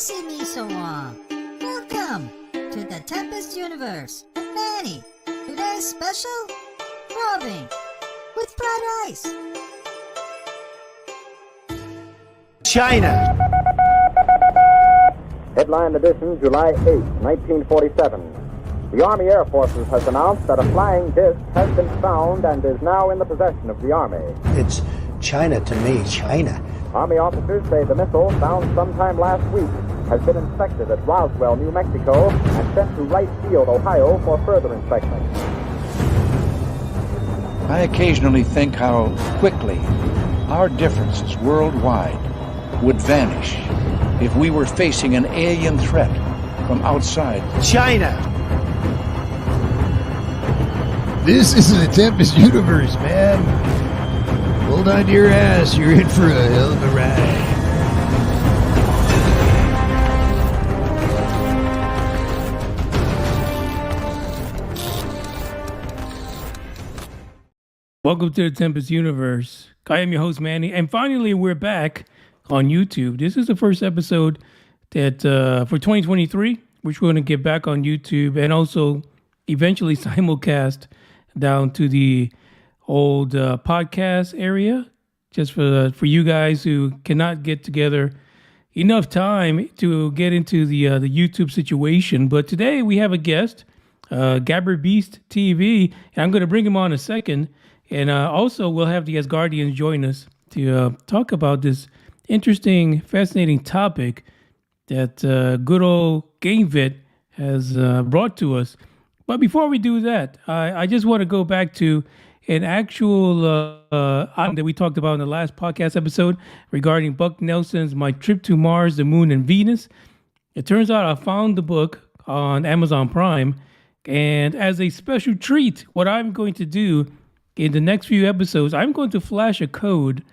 missing me so long. Welcome to the Tempest Universe. Manny, today's special, Robin with fried rice. China. Headline edition, July 8, 1947. The Army Air Forces has announced that a flying disc has been found and is now in the possession of the Army. It's China to me, China. Army officers say the missile, found sometime last week, has been inspected at Roswell, New Mexico, and sent to Wright Field, Ohio, for further inspection. I occasionally think how quickly our differences worldwide would vanish if we were facing an alien threat from outside. China. This is the Tempest Universe, man. Hold on to your ass. You're in for a hell of a ride. Welcome to the Tempest Universe. I am your host, Manny. And finally, we're back on YouTube. This is the first episode that for 2023, which we're going to get back on YouTube and also eventually simulcast down to the old podcast area, just for you guys who cannot get together enough time to get into the YouTube situation. But today we have a guest, Gabber Beast TV, and I'm going to bring him on in a second. And also we'll have the Asgardians join us to talk about this interesting, fascinating topic that good old Game Vet has brought to us. But before we do that, I just want to go back to an actual item that we talked about in the last podcast episode regarding Buck Nelson's My Trip to Mars, the Moon, and Venus. It turns out I found the book on Amazon Prime, and as a special treat, what I'm going to do in the next few episodes, I'm going to flash a code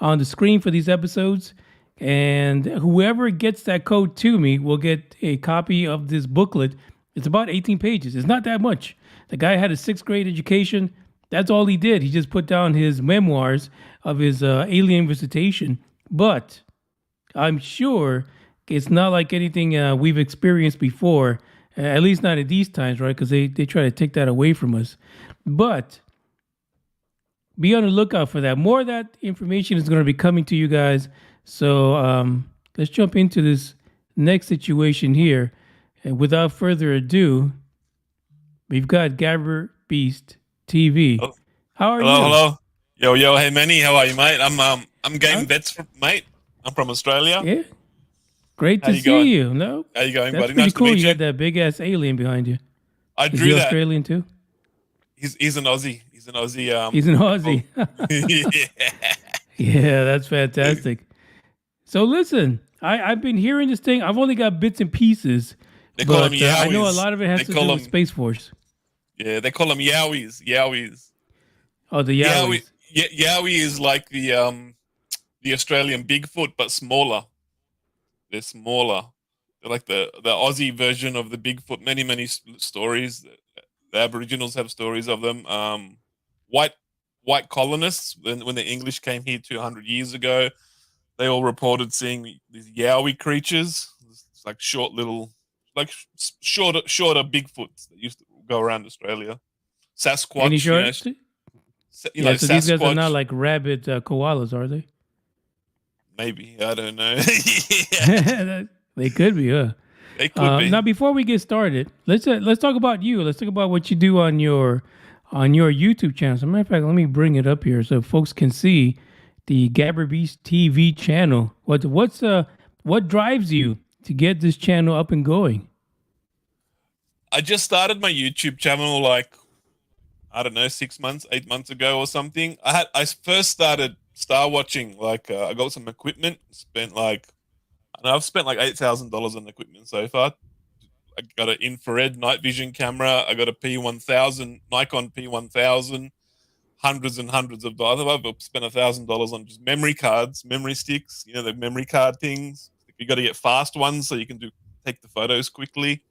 on the screen for these episodes, and whoever gets that code to me will get a copy of this booklet. It's about 18 pages. It's not that much. The guy had a 6th grade education. That's all he did. He just put down his memoirs of his alien visitation. But I'm sure it's not like anything we've experienced before, at least not at these times, right? Because they try to take that away from us. But be on the lookout for that. More of that information is going to be coming to you guys. So let's jump into this next situation here. And without further ado, we've got Gabber Beast TV. Oh. How are hello, you? Hello. Yo, hey Manny, how are you, mate? I'm Game Vets, mate. I'm from Australia. Yeah. Great to see going? you. No? How you going, That's buddy? pretty Nice cool. to meet You you. got that big ass alien behind you. I Is drew he that. Australian too? He's an Aussie. He's an Aussie. He's an Aussie. Yeah. Yeah, that's fantastic. So listen, I've been hearing this thing. I've only got bits and pieces. They call them I Yowies. know a lot of it has They to call do them- with Space Force. Yeah, they call them Yowies. Yowies. Oh, the Yowies. Yowie is like the Australian Bigfoot, but smaller. They're smaller. They're like the Aussie version of the Bigfoot. Many stories. The Aboriginals have stories of them. White colonists, when the English came here 200 years ago, they all reported seeing these Yowie creatures. It's like shorter Bigfoots that used to go around Australia. Sasquatch. Any short? So Yeah, so these guys are Sasquatch. not like rabid koalas, are they? Maybe, I don't know. Yeah, They could be, huh? they could be. Now, before we get started, let's talk about you. Let's talk about what you do on your YouTube channel. As a matter of fact, let me bring it up here so folks can see the Gabber Beast TV channel. What drives you to get this channel up and going? I just started my YouTube channel like, I don't know, 6 months, 8 months ago or something. I first started star watching. Like I got some equipment, I've spent like $8,000 on equipment so far. I got an infrared night vision camera. I got a P1000, Nikon P1000, hundreds and hundreds of dollars. I've spent $1,000 on just memory cards, memory sticks, the memory card things. You got to get fast ones so you can take the photos quickly.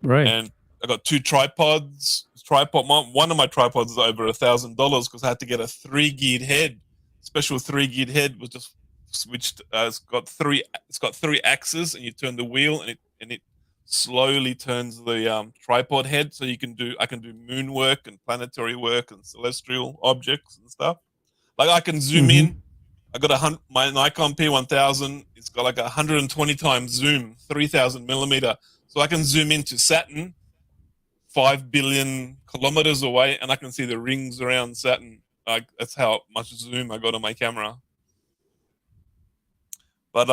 Right. And I got 2 tripods. One of my tripods is over $1,000 because I had to get a 3-geared head. Special 3-geared head was just switched. It's got three axes, and you turn the wheel, and it slowly turns the tripod head, so I can do moon work and planetary work and celestial objects and stuff. Like I can zoom in. I got my Nikon P1000. It's got like 120 times zoom, 3,000 millimeter, so I can zoom into Saturn 5 billion kilometers away, and I can see the rings around Saturn. Like that's how much zoom I got on my camera. But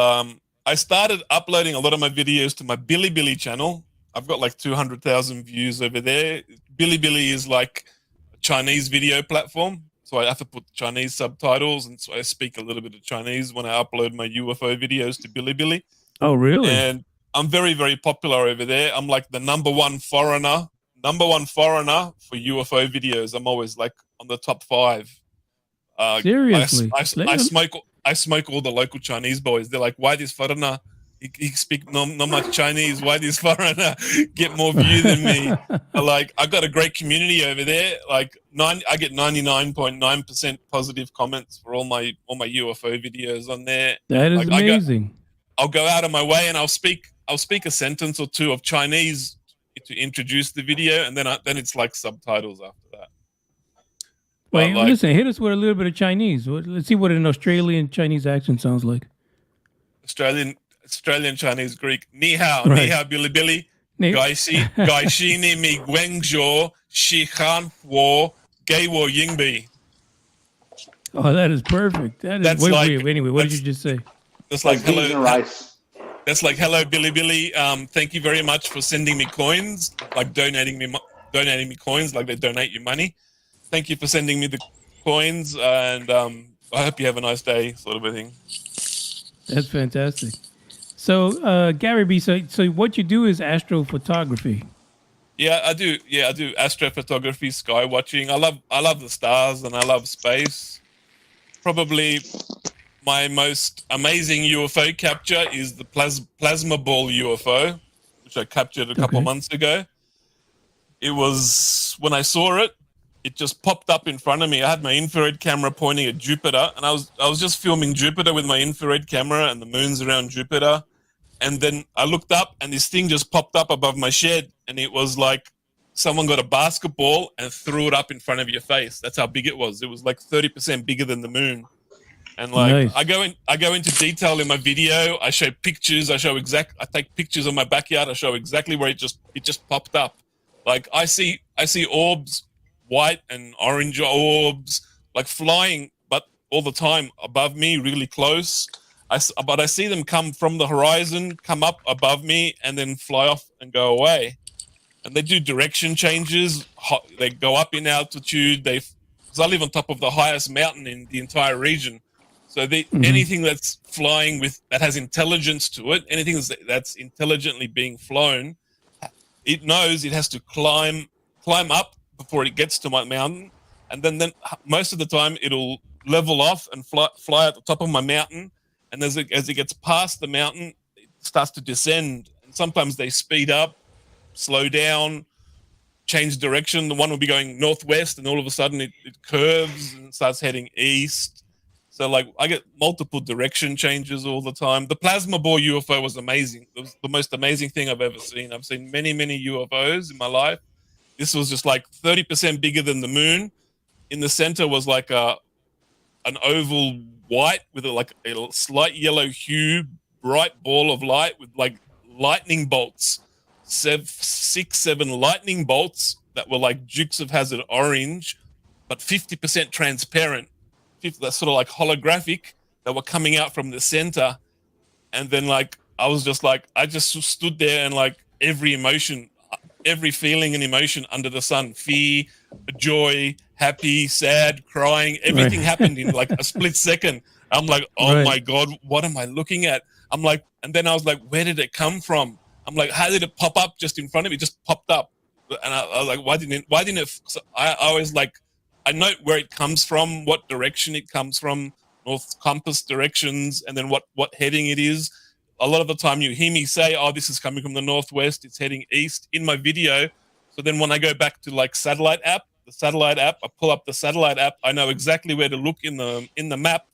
I started uploading a lot of my videos to my Bilibili channel. I've got like 200,000 views over there. Bilibili is like a Chinese video platform, so I have to put Chinese subtitles, and so I speak a little bit of Chinese when I upload my UFO videos to Bilibili. Oh, really? And I'm very, very popular over there. I'm like the number one foreigner for UFO videos. I'm always like on the top 5. Seriously? I smoke all the local Chinese boys. They're like, why this foreigner? He speak not much Chinese. Why this foreigner get more view than me? Like, I got a great community over there. Like, I get 99.9% positive comments for all my UFO videos on there. That is like, amazing. I'll go out of my way and I'll speak a sentence or two of Chinese to introduce the video, and then it's like subtitles after that. Wait, listen, hit us with a little bit of Chinese. Let's see what an Australian Chinese accent sounds like. Australian Chinese Greek. Ni hao, Right. ni hao, Bilibili. Gai shi ni mi guangzhou shi han wo gei wo yingbi. Oh, that is perfect. That's anyway, what did you just say? That's like beans and rice. That's like hello, Bilibili. Thank you very much for sending me coins, like donating me coins, like they donate you money. Thank you for sending me the coins, and I hope you have a nice day, sort of a thing. That's fantastic. So, Gary B, so what you do is astrophotography. Yeah, I do. Yeah, I do astrophotography, sky watching. I love the stars and I love space. Probably my most amazing UFO capture is the plasma ball UFO, which I captured a couple months ago. It was, when I saw it, it just popped up in front of me. I had my infrared camera pointing at Jupiter, and I was just filming Jupiter with my infrared camera and the moons around Jupiter. And then I looked up, and this thing just popped up above my shed, and it was like someone got a basketball and threw it up in front of your face. That's how big it was. It was like 30% bigger than the moon. And like Nice. I go into detail in my video. I show pictures. I take pictures of my backyard. I show exactly where it just popped up. Like I see orbs, white and orange orbs, like flying, but all the time above me, really close. But I see them come from the horizon, come up above me, and then fly off and go away. And they do direction changes. They go up in altitude. Because I live on top of the highest mountain in the entire region. So anything that's flying that has intelligence to it, anything that's intelligently being flown, it knows it has to climb up before it gets to my mountain, and then most of the time it'll level off and fly at the top of my mountain. And as it gets past the mountain, it starts to descend. And sometimes they speed up, slow down, change direction. The one will be going northwest, and all of a sudden it curves and starts heading east. So like I get multiple direction changes all the time. The plasma ball UFO was amazing. It was the most amazing thing I've ever seen. I've seen many, many UFOs in my life. This was just like 30% bigger than the moon. In the center was like an oval white with like a slight yellow hue, bright ball of light with like lightning bolts, 7 lightning bolts that were like Dukes of Hazzard orange, but 50% transparent. That's sort of like holographic, that were coming out from the center. And then like I just stood there, and like every emotion, every feeling and emotion under the sun, fear, joy, happy, sad, crying, everything happened in like a split second. I'm like, oh my God, what am I looking at? I'm like, and then I was like, where did it come from? I'm like, how did it pop up just in front of me? It just popped up. And I was like, why didn't it? So I always like, I note where it comes from, what direction it comes from, north compass directions, and then what heading it is. A lot of the time you hear me say, oh, this is coming from the northwest, it's heading east in my video. So then when I go back to like the satellite app, I pull up the satellite app, I know exactly where to look in the map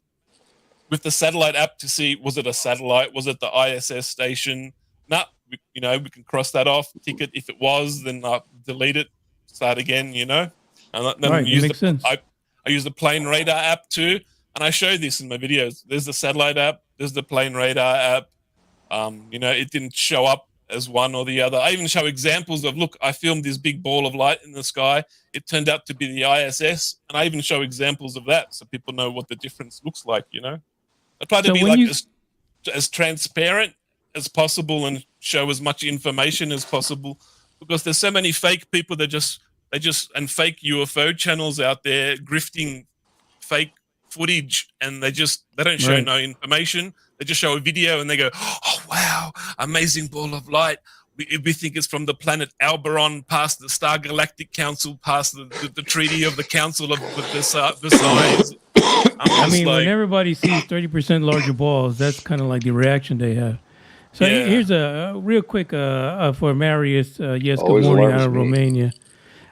with the satellite app to see, was it a satellite? Was it the ISS station? No, we can cross that off, tick it. If it was, then delete it, start again, And then Right, it makes sense. I use the plane radar app too, and I show this in my videos. There's the satellite app, there's the plane radar app. It didn't show up as one or the other. I even show examples of, look, I filmed this big ball of light in the sky. It turned out to be the ISS, and I even show examples of that so people know what the difference looks like, I try to be as transparent as possible and show as much information as possible, because there's so many fake people and fake UFO channels out there grifting fake footage, and they don't show no information. They just show a video and they go, oh, wow, amazing ball of light. We think it's from the planet Alberon, past the Star Galactic Council, past the Treaty of the Council of Versailles. When everybody sees 30% larger balls, that's kind of like the reaction they have. So here's a real quick for Marius. Yes, good morning out of Romania.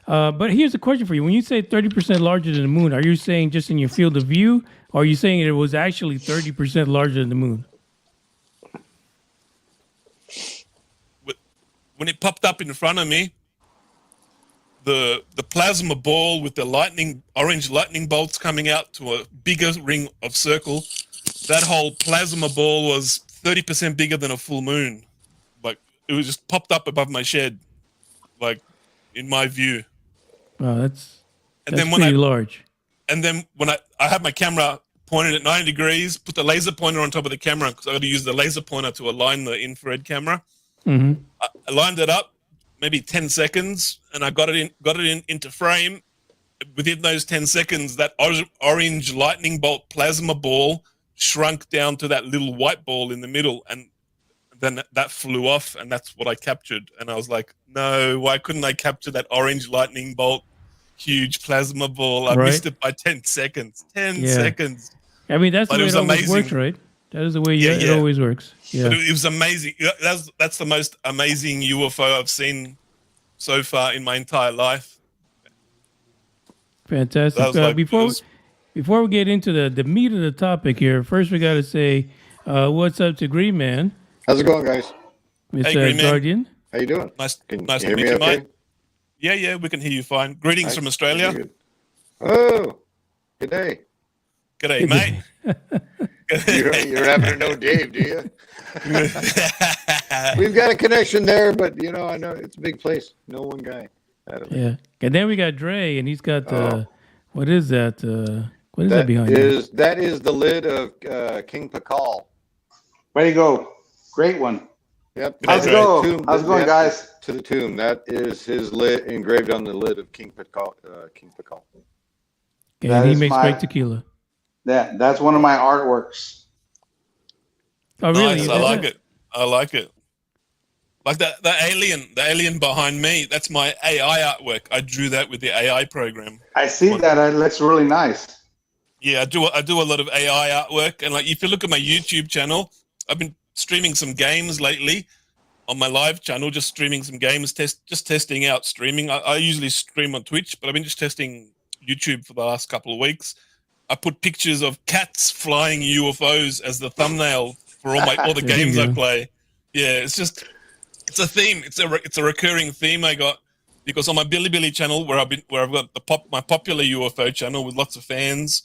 But here's a question for you. When you say 30% larger than the moon, are you saying just in your field of view, or are you saying it was actually 30% larger than the moon? When it popped up in front of me, the plasma ball with the orange lightning bolts coming out to a bigger ring of circle, that whole plasma ball was 30% bigger than a full moon. Like, it was just popped up above my shed, like, in my view. Wow, that's pretty large. And then when I had my camera pointed at 90 degrees, put the laser pointer on top of the camera, because I got to use the laser pointer to align the infrared camera. Mm-hmm. I lined it up, maybe 10 seconds, and I got it into frame. Within those 10 seconds, that orange lightning bolt plasma ball shrunk down to that little white ball in the middle, and then that flew off, and that's what I captured. And I was like, no, why couldn't I capture that orange lightning bolt, huge plasma ball? I missed it by 10 seconds. 10 seconds. I mean, that's the way it always works, right? That is the way it always works. Yeah, but it was amazing. That's the most amazing UFO I've seen so far in my entire life. Fantastic. Before we get into the meat of the topic here, first we got to say what's up to Green Man. How's it going, guys? It's Green Guardian. Man. How you doing? Nice to meet you, mate. Yeah, we can hear you fine. Greetings from Australia. Oh, good day. Good day, mate. You're having to know Dave, do you? We've got a connection there, but I know it's a big place. No one guy. Yeah, and then we got Dre, and he's got what is that? What is that behind you? That is the lid of King Pakal. Way to go. Great one. Yep. How's it going? How's it going, guys? To the tomb. That is his lid engraved on the lid of King Pakal. And he makes great tequila. That's one of my artworks. Oh, really? Nice. I like it. Like the alien behind me, that's my AI artwork. I drew that with the AI program. I see that. It looks really nice. Yeah, I do a lot of AI artwork, and like if you look at my YouTube channel, I've been streaming some games lately on my live channel, just streaming some games, just testing out streaming. I usually stream on Twitch, but I've been just testing YouTube for the last couple of weeks. I put pictures of cats flying UFOs as the thumbnail for all the games I play. Yeah, it's a theme. It's a recurring theme I got, because on my Bilibili channel, where I've got my popular UFO channel with lots of fans,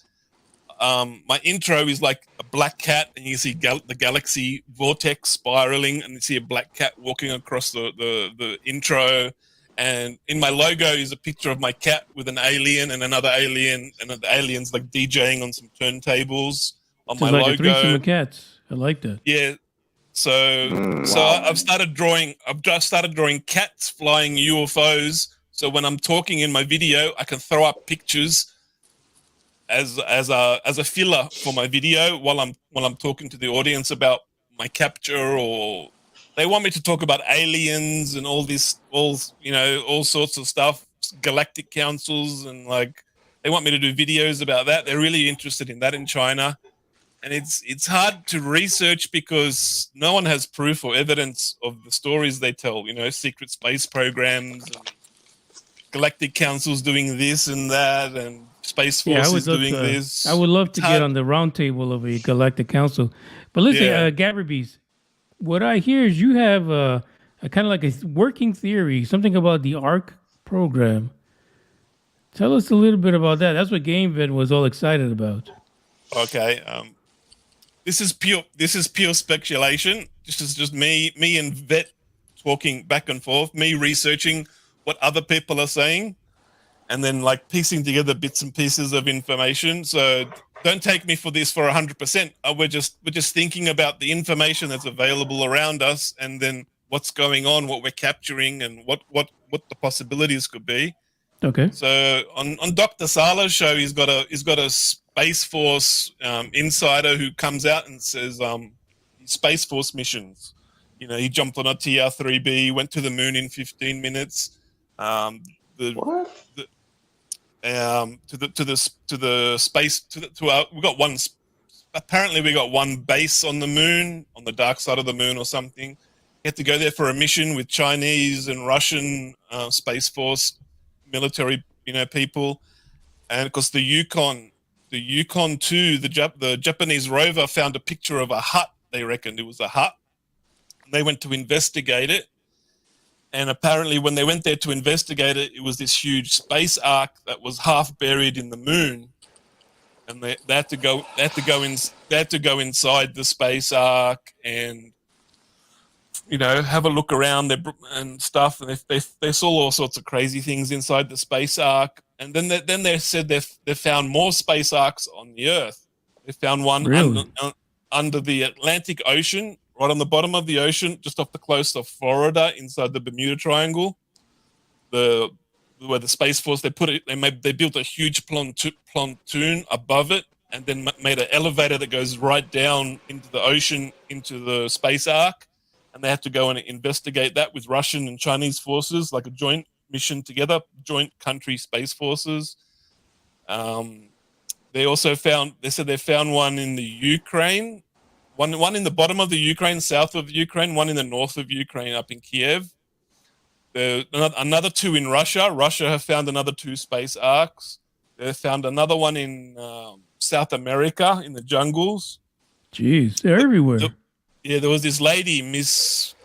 my intro is like a black cat, and you see the galaxy vortex spiraling, and you see a black cat walking across the intro. And in my logo is a picture of my cat with an alien and another alien, and the alien's like DJing on some turntables on my like logo. A threesome of cats. I like that. Yeah. So I've just started drawing cats flying UFOs. So when I'm talking in my video, I can throw up pictures as a filler for my video while I'm talking to the audience about my capture, or they want me to talk about aliens and all sorts of stuff, galactic councils, and like they want me to do videos about that. They're really interested in that in China. And it's hard to research because no one has proof or evidence of the stories they tell, secret space programs and galactic councils doing this and that and Space Force is doing this. I would love It's to get hard- on the roundtable of a galactic council. But listen, Yeah. Gabberbees, what I hear is you have a kind of like a working theory, something about the ARC program. Tell us a little bit about that. That's what GameVed was all excited about. Okay. This is pure speculation. This is just me and Vet talking back and forth, me researching what other people are saying, and then like piecing together bits and pieces of information. So don't take me for this for 100%. We're just thinking about the information that's available around us, and then what's going on, what we're capturing, and what the possibilities could be. Okay. So on Dr. Sala's show, he's got a Space Force insider who comes out and says Space Force missions. You know, he jumped on a TR-3B, went to the moon in 15 minutes. We got one. Apparently, we got one base on the moon, on the dark side of the moon or something. He had to go there for a mission with Chinese and Russian Space Force military, people, and because the Yukon 2, the Japanese rover found a picture of a hut. They reckoned it was a hut. And they went to investigate it, and apparently, when they went there to investigate it, it was this huge space ark that was half buried in the moon, and they had to go inside the space ark and have a look around and stuff, and they saw all sorts of crazy things inside the space ark. And then they said they found more space arks on the Earth. They found one under the Atlantic Ocean, right on the bottom of the ocean, just off the coast of Florida, inside the Bermuda Triangle. Where the Space Force they built a huge pontoon above it, and then made an elevator that goes right down into the ocean into the space ark. And they had to go and investigate that with Russian and Chinese forces, like a joint mission together, joint country space forces. They said they found one in the Ukraine, one in the bottom of the Ukraine, south of Ukraine, one in the north of Ukraine, up in Kiev. Another 2 in Russia. Russia have found another 2 space arks. They found another one in South America in the jungles. Jeez, they're everywhere. Yeah, there was this lady, Miss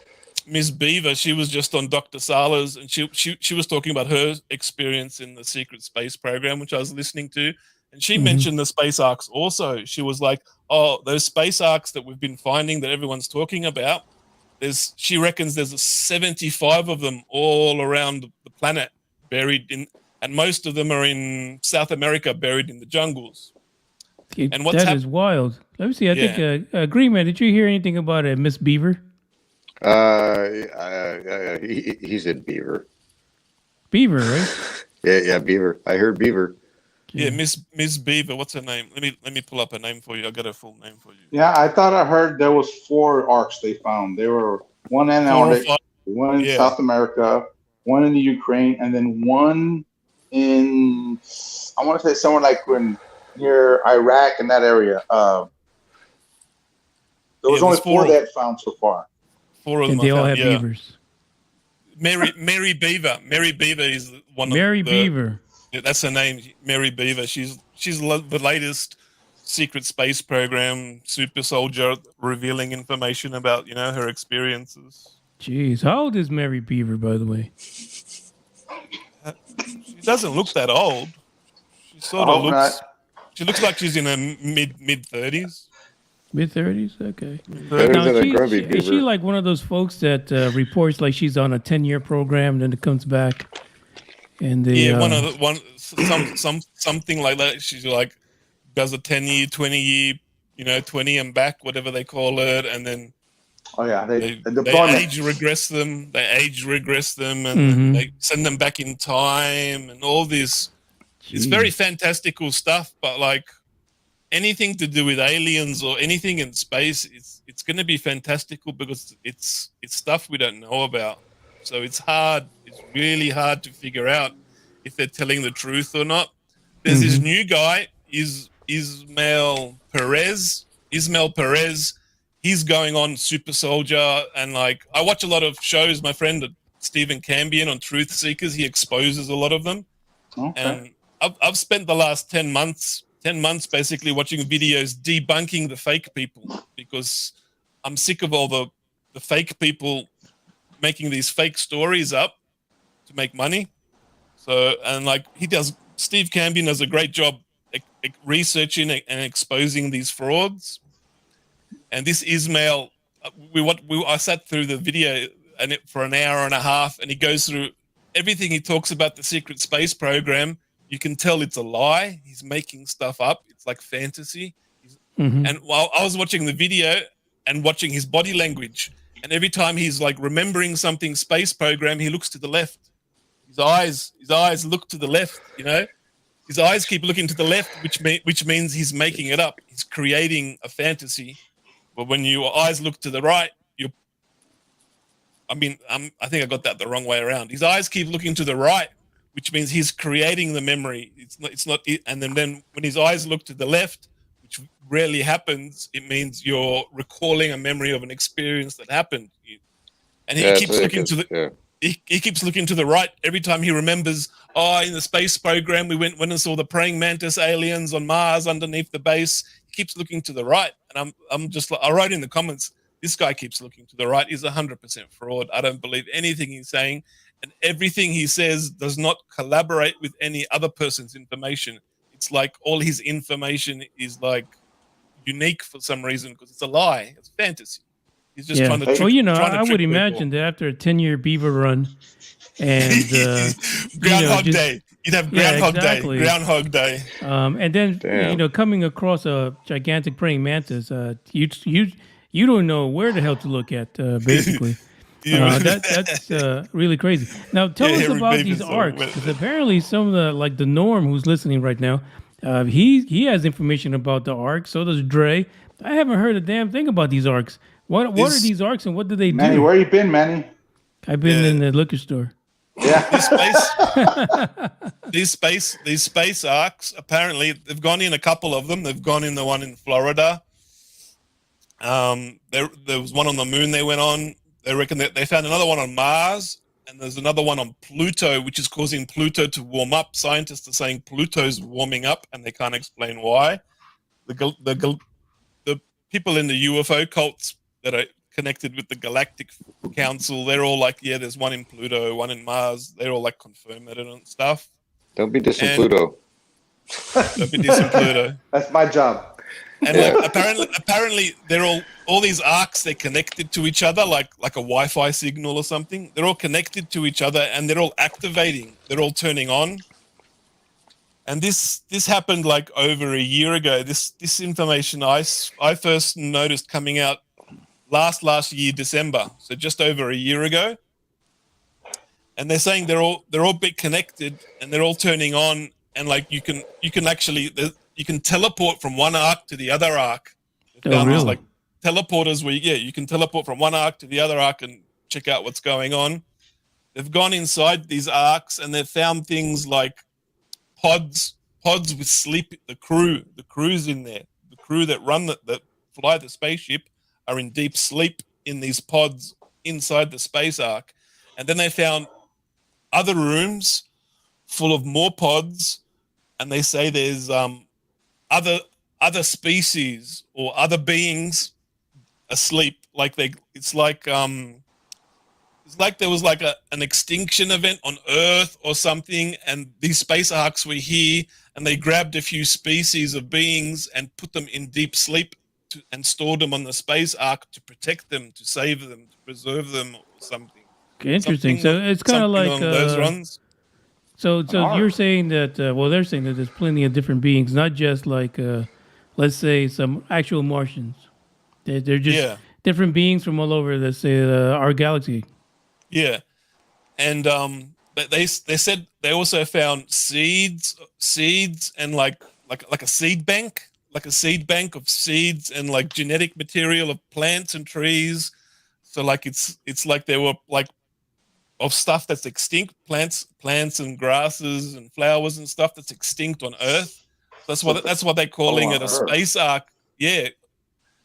Beaver. She was just on Dr. Sala's, and she was talking about her experience in the secret space program, which I was listening to. And she mentioned the space arks also. She was like, "Oh, those space arks that we've been finding that everyone's talking about. She reckons there's 75 of them all around the planet, buried in, and most of them are in South America, buried in the jungles." And that is wild. Let me see. I think Green Man, did you hear anything about Miss Beaver? He said Beaver. Beaver, right? Yeah, Beaver. I heard Beaver. Yeah, Miss Beaver. What's her name? Let me pull up her name for you. I got her full name for you. Yeah, I thought I heard there was 4 arcs they found. There were one in Antarctica, one in South America, one in the Ukraine, and then one in, I want to say somewhere like near Iraq and that area. There was only 4 that found so far. 4 of them. And they all have beavers. Mary Beaver. Mary Beaver is one of Mary Beaver. Yeah, that's her name, Mary Beaver. She's the latest secret space program super soldier, revealing information about her experiences. Jeez, how old is Mary Beaver, by the way? She doesn't look that old. She sort of looks. She looks like she's in her mid 30s. Mid 30s, okay. Now, is she like one of those folks that reports like she's on a 10-year program, then it comes back, and they something like that. She's like does a 10-year, 20-year, 20 and back, whatever they call it, and then they age regress them. They age regress them, and they send them back in time, and all this. It's very fantastical stuff, but like anything to do with aliens or anything in space, it's going to be fantastical because it's stuff we don't know about. So it's hard. It's really hard to figure out if they're telling the truth or not. There's this new guy, Ismail Perez. He's going on Super Soldier, and like I watch a lot of shows. My friend Stephen Cambion on Truth Seekers, he exposes a lot of them. Okay. I've spent the last 10 months basically watching videos debunking the fake people, because I'm sick of all the fake people making these fake stories up to make money. So, and like Steve Cambion does a great job researching and exposing these frauds. And this Ismail, I sat through the video for an hour and a half, and he goes through everything. He talks about the secret space program. You can tell it's a lie. He's making stuff up. It's like fantasy. And while I was watching the video and watching his body language, and every time he's like remembering something space program, he looks to the left. His eyes look to the left. You know, his eyes keep looking to the left, which means he's making it up. He's creating a fantasy. But when your eyes look to the right, I think I got that the wrong way around. His eyes keep looking to the right, which means he's creating the memory. It's not. And then when his eyes look to the left, which rarely happens, it means you're recalling a memory of an experience that happened. And he keeps looking to the. Yeah. He keeps looking to the right every time he remembers. Oh, in the space program, we went and saw the praying mantis aliens on Mars underneath the base. He keeps looking to the right, and I'm just like, I wrote in the comments, this guy keeps looking to the right. He's 100% fraud. I don't believe anything he's saying, and everything he says does not collaborate with any other person's information. It's like all his information is like unique for some reason because it's a lie. It's fantasy. He's just trying to trick. Well, you know, I would imagine that after a 10-year beaver run and Groundhog Day, you'd have Groundhog Day. And then coming across a gigantic praying mantis, you don't know where the hell to look at, basically. That's really crazy. Now, tell us about these arcs, because apparently some of the Norm who's listening right now, he has information about the arcs. So does Dre. I haven't heard a damn thing about these arcs. What are these arcs and what do they do? Manny, where you been, Manny? I've been in the liquor store. Yeah. These space arcs, apparently, they've gone in a couple of them. They've gone in the one in Florida. There was one on the moon they went on. They reckon that they found another one on Mars, and there's another one on Pluto, which is causing Pluto to warm up. Scientists are saying Pluto's warming up, and they can't explain why. The people in the UFO cults that are connected with the Galactic Council, they're all like, yeah, there's one in Pluto, one in Mars. They're all like confirm it and stuff. Don't be dissing Pluto. Don't be dissing Pluto. That's my job. And apparently they're all these arcs, they're connected to each other like a Wi-Fi signal or something. They're all connected to each other and they're all activating. They're all turning on. And this happened like over a year ago. This information I first noticed coming out last year, December. So just over a year ago. And they're saying they're all bit connected and they're all turning on, and like you can teleport from one arc to the other arc. Really? Like teleporters where you can teleport from one arc to the other arc and check out what's going on. They've gone inside these arcs and they've found things like pods with sleep. The crew's in there. The crew that fly the spaceship are in deep sleep in these pods inside the space arc. And then they found other rooms full of more pods, and they say there's other species or other beings asleep. It's like there was like an extinction event on Earth or something, and these space arcs were here, and they grabbed a few species of beings and put them in deep sleep and stored them on the space arc to protect them, to save them, to preserve them, or something. Okay, interesting. So it's kind of like those runs. So you're saying that they're saying that there's plenty of different beings, not just like let's say some actual Martians. They're just different beings from all over, let's say, our galaxy. Yeah, and they said they also found seeds and like a seed bank. Like a seed bank of seeds and like genetic material of plants and trees. So like it's like there were like of stuff that's extinct, plants and grasses and flowers and stuff that's extinct on Earth. That's why they're calling it a space arc. Yeah,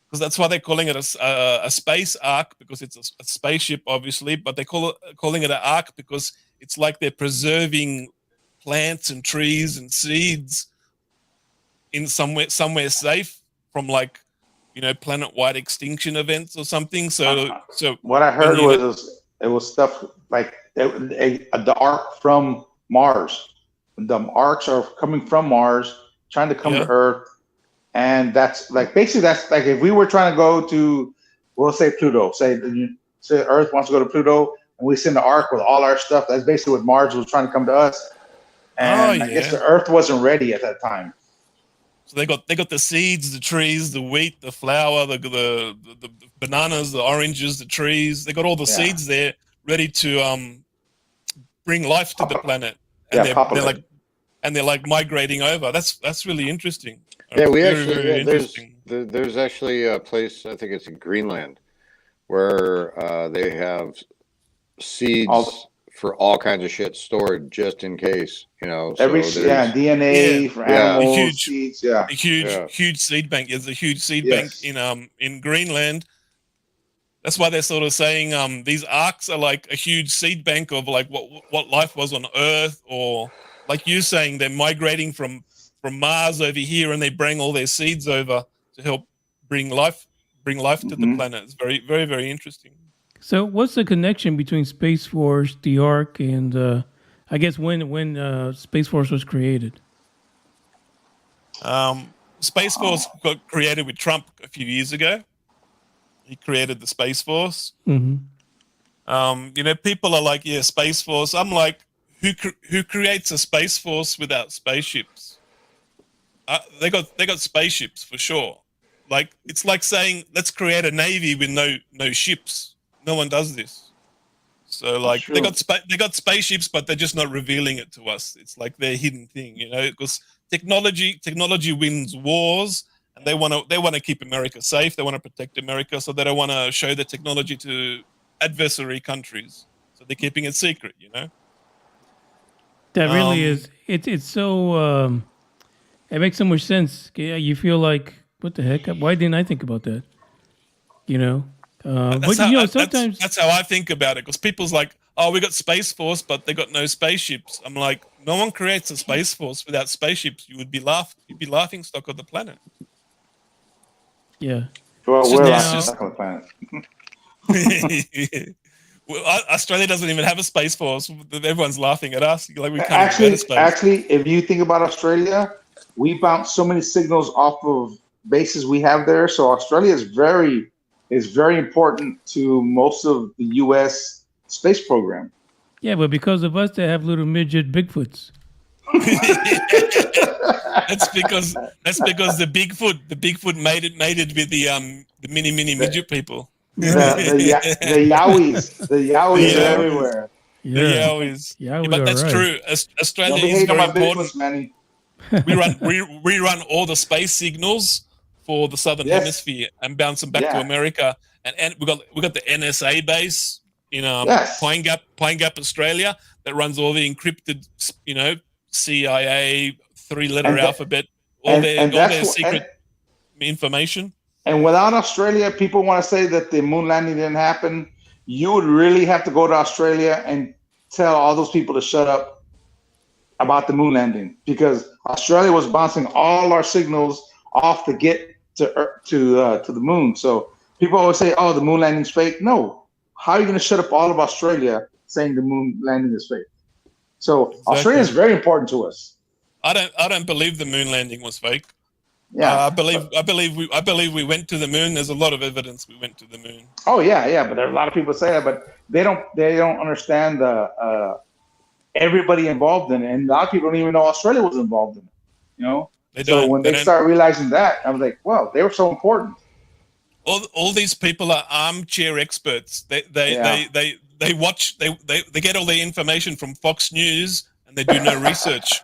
because that's why they're calling it a space arc, because it's a spaceship, obviously. But they're calling it an arc because it's like they're preserving plants and trees and seeds in somewhere safe from like, planet-wide extinction events or something. So what I heard was it was stuff like the ark from Mars. The arcs are coming from Mars, trying to come to Earth, and that's like basically that's like if we were trying to go to, we'll say Pluto, say Earth wants to go to Pluto, and we send the ark with all our stuff. That's basically what Mars was trying to come to us, and I guess the Earth wasn't ready at that time. So they got the seeds, the trees, the wheat, the flour, the bananas, the oranges, the trees. They got all the seeds there ready to bring life to the planet. And they're like migrating over. That's really interesting. Yeah, there's actually a place, I think it's in Greenland, where they have seeds for all kinds of shit stored just in case, DNA for animals, seeds, a huge seed bank. There's a huge seed bank in Greenland. That's why they're sort of saying these arcs are like a huge seed bank of like what life was on Earth, or like you're saying, they're migrating from Mars over here, and they bring all their seeds over to help bring life to the planet. It's very, very, very interesting. So, what's the connection between Space Force, the Ark, and I guess when Space Force was created? Space Force got created with Trump a few years ago. He created the Space Force. Mm-hmm. People are like, yeah, Space Force. I'm like, who creates a Space Force without spaceships? They got spaceships for sure. Like, it's like saying, let's create a Navy with no ships. No one does this. So like they got spaceships, but they're just not revealing it to us. It's like their hidden thing, because technology wins wars, and they want to keep America safe. They want to protect America, so they don't want to show the technology to adversary countries. So they're keeping it secret, That really is. It's so. It makes so much sense. You feel like, what the heck? Why didn't I think about that? Sometimes that's how I think about it. Because people's like, oh, we got Space Force, but they got no spaceships. I'm like, no one creates a Space Force without spaceships. You'd be laughing stock of the planet. Yeah. Well, we're laughing stock of the planet. Well, Australia doesn't even have a Space Force. Everyone's laughing at us. Like we can't go to space. Actually, if you think about Australia, we bounce so many signals off of bases we have there. So Australia is very important to most of the U.S. space program. Yeah, but because of us, they have little midget Bigfoots. That's because the Bigfoot made it with the mini midget people. The Yowies are everywhere. Yeah. The Yowies. Yeah, but that's true. Australia is very important. Manny. we run all the space signals for the Southern Hemisphere and bounce them back to America. And we got the NSA base in Pine Gap, Australia, that runs all the encrypted, CIA 3-letter alphabet, all their secret information. And without Australia, people want to say that the moon landing didn't happen. You would really have to go to Australia and tell all those people to shut up about the moon landing, because Australia was bouncing all our signals off to get to the moon. So people always say, "Oh, the moon landing's fake." No, how are you going to shut up all of Australia saying the moon landing is fake? So exactly. Australia is very important to us. I don't believe the moon landing was fake. Yeah, I believe we went to the moon. There's a lot of evidence we went to the moon. Oh yeah, but there are a lot of people say that, but they don't understand the everybody involved in it, and a lot of people don't even know Australia was involved in it. So when they start realizing that, I was like, wow, they were so important. All these people are armchair experts. They get all their information from Fox News, and they do no research.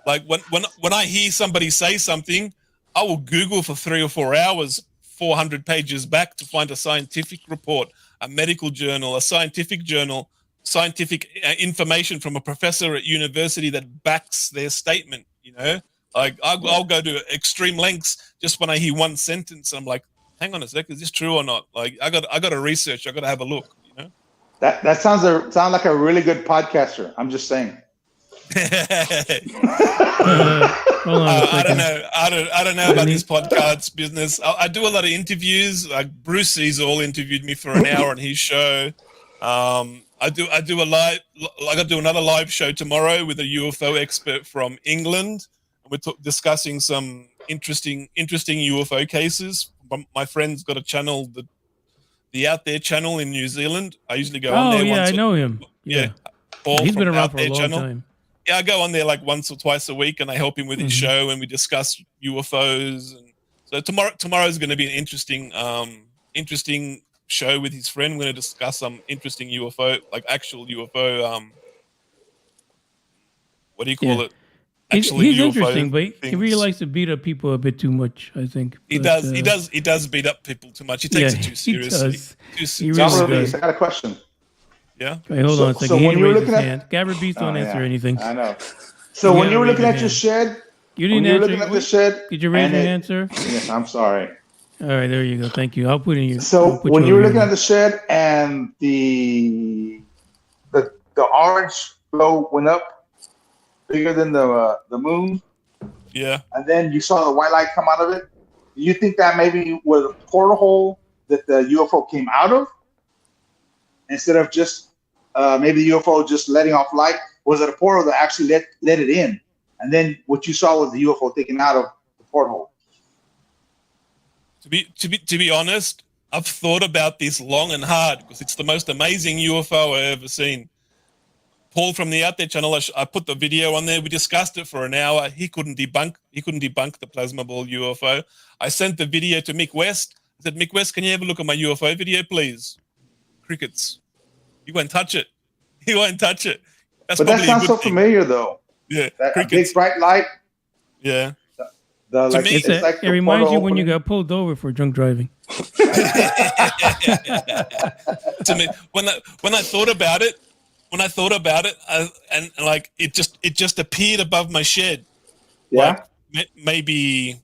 Like when I hear somebody say something, I will Google for 3 or 4 hours, 400 pages back, to find a scientific report, a medical journal, a scientific journal, scientific information from a professor at university that backs their statement. Like I'll go to extreme lengths just when I hear one sentence. I'm like, hang on a sec, is this true or not? Like I got to research. I got to have a look. That sounds like a really good podcaster. I'm just saying. Hold on a second. I don't know about this podcast business. I do a lot of interviews. Like Bruce Caesar interviewed me for an hour on his show. I do a live. Like I do another live show tomorrow with a UFO expert from England. We're discussing some interesting UFO cases. My friend's got a channel, the Out There channel in New Zealand. I usually go on there. Oh yeah, I know him. Yeah, he's been around for a long time. Yeah, I go on there like once or twice a week, and I help him with his show, and we discuss UFOs. And so tomorrow is going to be an interesting show with his friend. We're going to discuss some interesting UFO, like actual UFO. What do you call it? He's interesting, but he really likes to beat up people a bit too much, I think. He does beat up people too much. He takes it too seriously. He really does. I got a question. Yeah. Wait, hold on a second. So when you were looking at hand. Gabber Beast don't answer anything. I know. So when you were looking at your shed, you didn't answer. Looking at the shed, did you raise your hand, sir? Yes, I'm sorry. All right, there you go. Thank you. I'll put in you. So when you were looking at the shed and the orange glow went up bigger than the moon. Yeah. And then you saw the white light come out of it. Do you think that maybe was a portal that the UFO came out of? Instead of just maybe the UFO just letting off light, was it a portal that actually let it in? And then what you saw was the UFO taken out of the porthole. To be honest, I've thought about this long and hard because it's the most amazing UFO I've ever seen. Paul from the Out There channel, I put the video on there. We discussed it for an hour. He couldn't debunk the plasma ball UFO. I sent the video to Mick West. I said, Mick West, can you have a look at my UFO video, please? Crickets. He won't touch it. He won't touch it. But that sounds so familiar, though. Yeah, that big bright light. Yeah. It reminds you when you got pulled over for drunk driving. To me, when I thought about it, and like it just appeared above my shed. Yeah. Like, maybe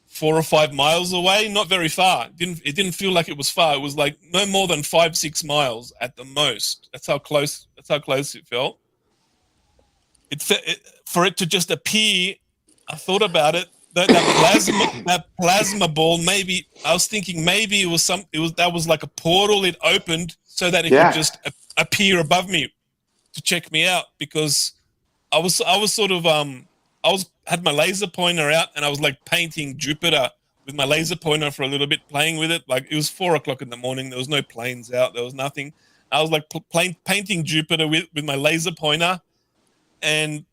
4 or 5 miles away, not very far. It didn't feel like it was far. It was like no more than 5-6 miles at the most. That's how close it felt. For it to just appear, I thought about it. That plasma ball. Maybe I was thinking maybe it was like a portal. It opened so that it could just appear above me to check me out, because I was sort of had my laser pointer out and I was like painting Jupiter with my laser pointer for a little bit, playing with it. Like it was 4 o'clock in the morning. There was no planes out. There was nothing. I was like painting Jupiter with my laser pointer, and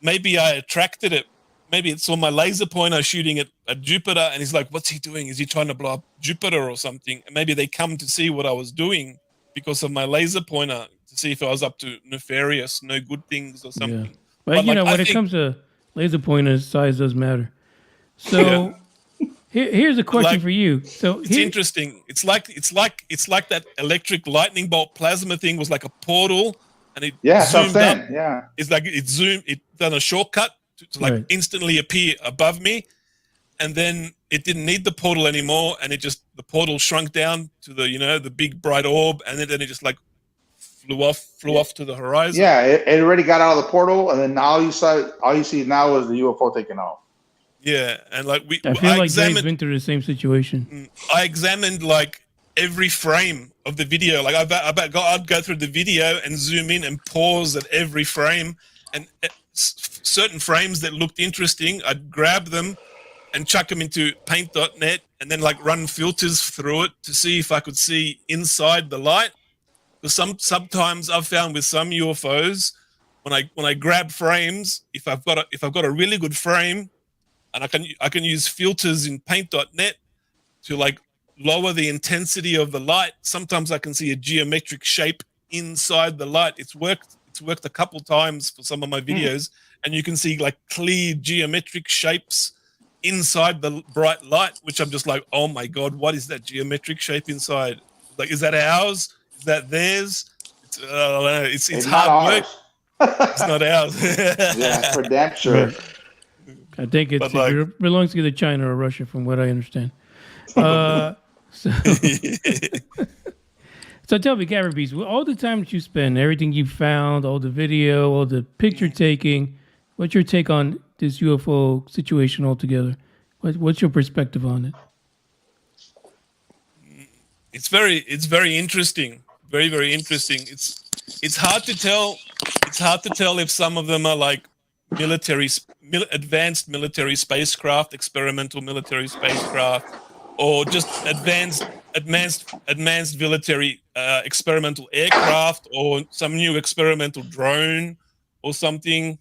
maybe I attracted it. Maybe it saw my laser pointer shooting at Jupiter, and he's like, what's he doing? Is he trying to blow up Jupiter or something? And maybe they come to see what I was doing because of my laser pointer, to see if I was up to nefarious, no good things or something. Yeah. But you know, when it comes to laser pointers, size does matter. So here's a question for you. So it's interesting. It's like that electric lightning bolt plasma thing was like a portal, and it zoomed up. Yeah. It's like it done a shortcut to instantly appear above me, and then it didn't need the portal anymore, and the portal shrunk down to the big bright orb, and then it just like flew off to the horizon. Yeah, it already got out of the portal, and then all you see now is the UFO taking off. Yeah, and like I feel like Dave's been through the same situation. I examined like every frame of the video. Like I'd go through the video and zoom in and pause at every frame, and certain frames that looked interesting, I'd grab them and chuck them into paint.net and then like run filters through it to see if I could see inside the light. Because sometimes I've found with some UFOs, when I grab frames, if I've got a really good frame, and I can use filters in paint.net to like lower the intensity of the light, sometimes I can see a geometric shape inside the light. It's worked a couple times for some of my videos, and you can see like clear geometric shapes inside the bright light, which I'm just like, oh my God, what is that geometric shape inside? Like, is that ours? Is that theirs? It's hard work. It's not ours. Yeah, for damn sure. I think it belongs to either China or Russia, from what I understand. So So tell me, Gabber Beast, with all the time that you spend, everything you found, all the video, all the picture taking, what's your take on this UFO situation altogether? What's your perspective on it? It's very interesting. Very, very interesting. It's hard to tell. It's hard to tell if some of them are like advanced military spacecraft, experimental military spacecraft, or just advanced military experimental aircraft, or some new experimental drone, or something,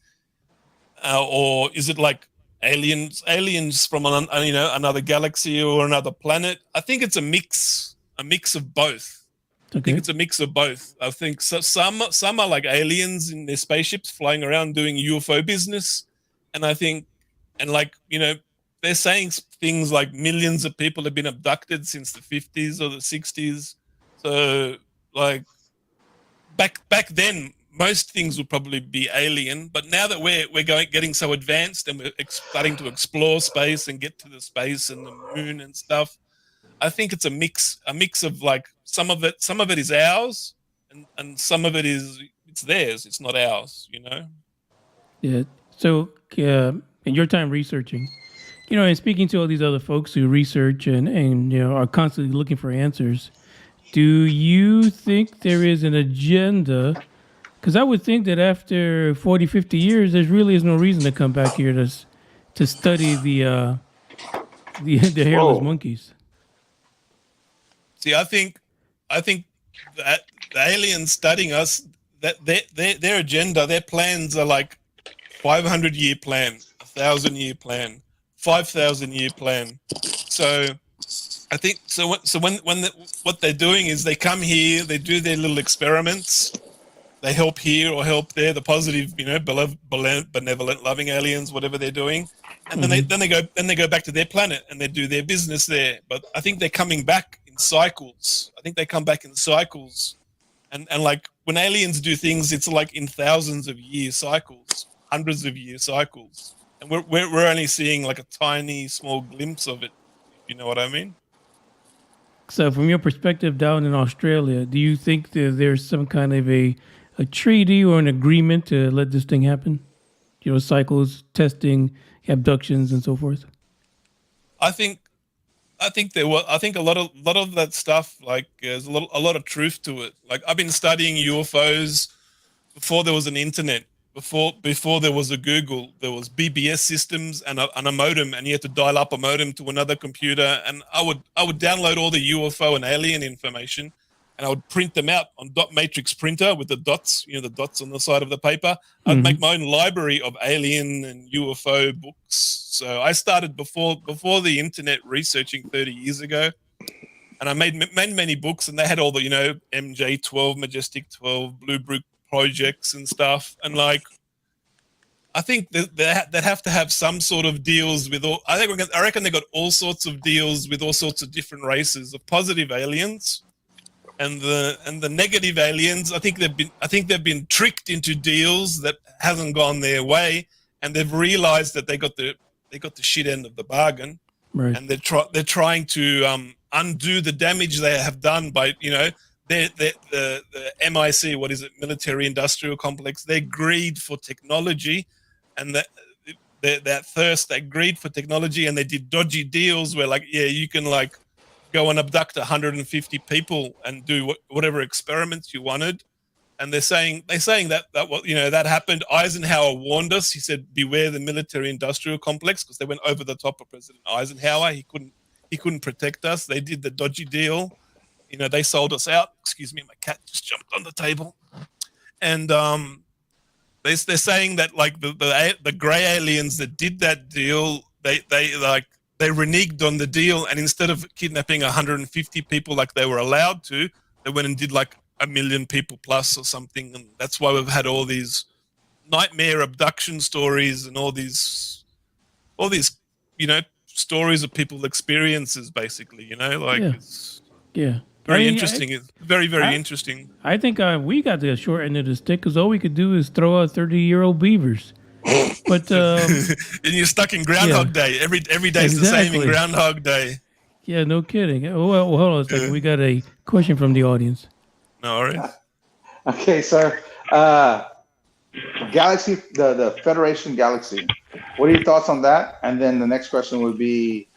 or is it like aliens from another galaxy or another planet? I think it's a mix of both. Okay. I think it's a mix of both. I think some are like aliens in their spaceships flying around doing UFO business, and I think, and like they're saying things like millions of people have been abducted since the 50s or the 60s. So like back then, most things would probably be alien, but now that we're getting so advanced and we're starting to explore space and get to the space and the moon and stuff, I think it's a mix of like some of it is ours, and some of it's theirs. It's not ours, Yeah. So in your time researching, and speaking to all these other folks who research and are constantly looking for answers, do you think there is an agenda? Because I would think that after 40, 50 years, there really is no reason to come back here to study the hairless monkeys. See, I think that the aliens studying us, that their agenda, their plans are like 500-year plan, 1,000-year plan, 5,000-year plan. So I think what they're doing is they come here, they do their little experiments, they help here or help there, the positive, benevolent, loving aliens, whatever they're doing, and then they go back to their planet and they do their business there. But I think they're coming back in cycles. I think they come back in cycles, and like when aliens do things, it's like in thousands of year cycles, hundreds of year cycles, and we're only seeing like a tiny small glimpse of it. You know what I mean? So, from your perspective down in Australia, do you think that there's some kind of a treaty or an agreement to let this thing happen? Cycles, testing, abductions, and so forth. I think there was. I think a lot of that stuff, like there's a lot of truth to it. Like I've been studying UFOs before there was an internet. Before there was a Google, there was BBS systems and a modem, and you had to dial up a modem to another computer. And I would download all the UFO and alien information, and I would print them out on dot matrix printer with the dots, the dots on the side of the paper. I'd make my own library of alien and UFO books. So I started before the internet researching 30 years ago, and I made many books, and they had all the MJ12, Majestic 12, Blue Brook projects and stuff. And like I think that have to have some sort of deals with all. I reckon they got all sorts of deals with all sorts of different races of positive aliens, and the negative aliens. I think they've been tricked into deals that hasn't gone their way, and they've realized that they got the shit end of the bargain, right? And they're trying to undo the damage they have done by the MIC, what is it, military industrial complex, their greed for technology, and that thirst, that greed for technology, and they did dodgy deals where you can like go and abduct 150 people and do whatever experiments you wanted. And they're saying that happened. Eisenhower warned us. He said, beware the military industrial complex, because they went over the top of President Eisenhower. He couldn't protect us. They did the dodgy deal. They sold us out. Excuse me, my cat just jumped on the table. And they're saying that like the gray aliens that did that deal, they reneged on the deal, and instead of kidnapping 150 people like they were allowed to, they went and did like 1 million people plus or something. And that's why we've had all these nightmare abduction stories and all these stories of people's experiences, basically. It's very interesting. It's very, very interesting. I think we got the short end of the stick, because all we could do is throw out 30-year-old beavers. But and you're stuck in Groundhog Day. Every day's the same in Groundhog Day. Yeah, no kidding. Well, hold on a second. We got a question from the audience. No worries. Okay, sir. Galaxy, the Federation Galaxy. What are your thoughts on that? And then the next question would be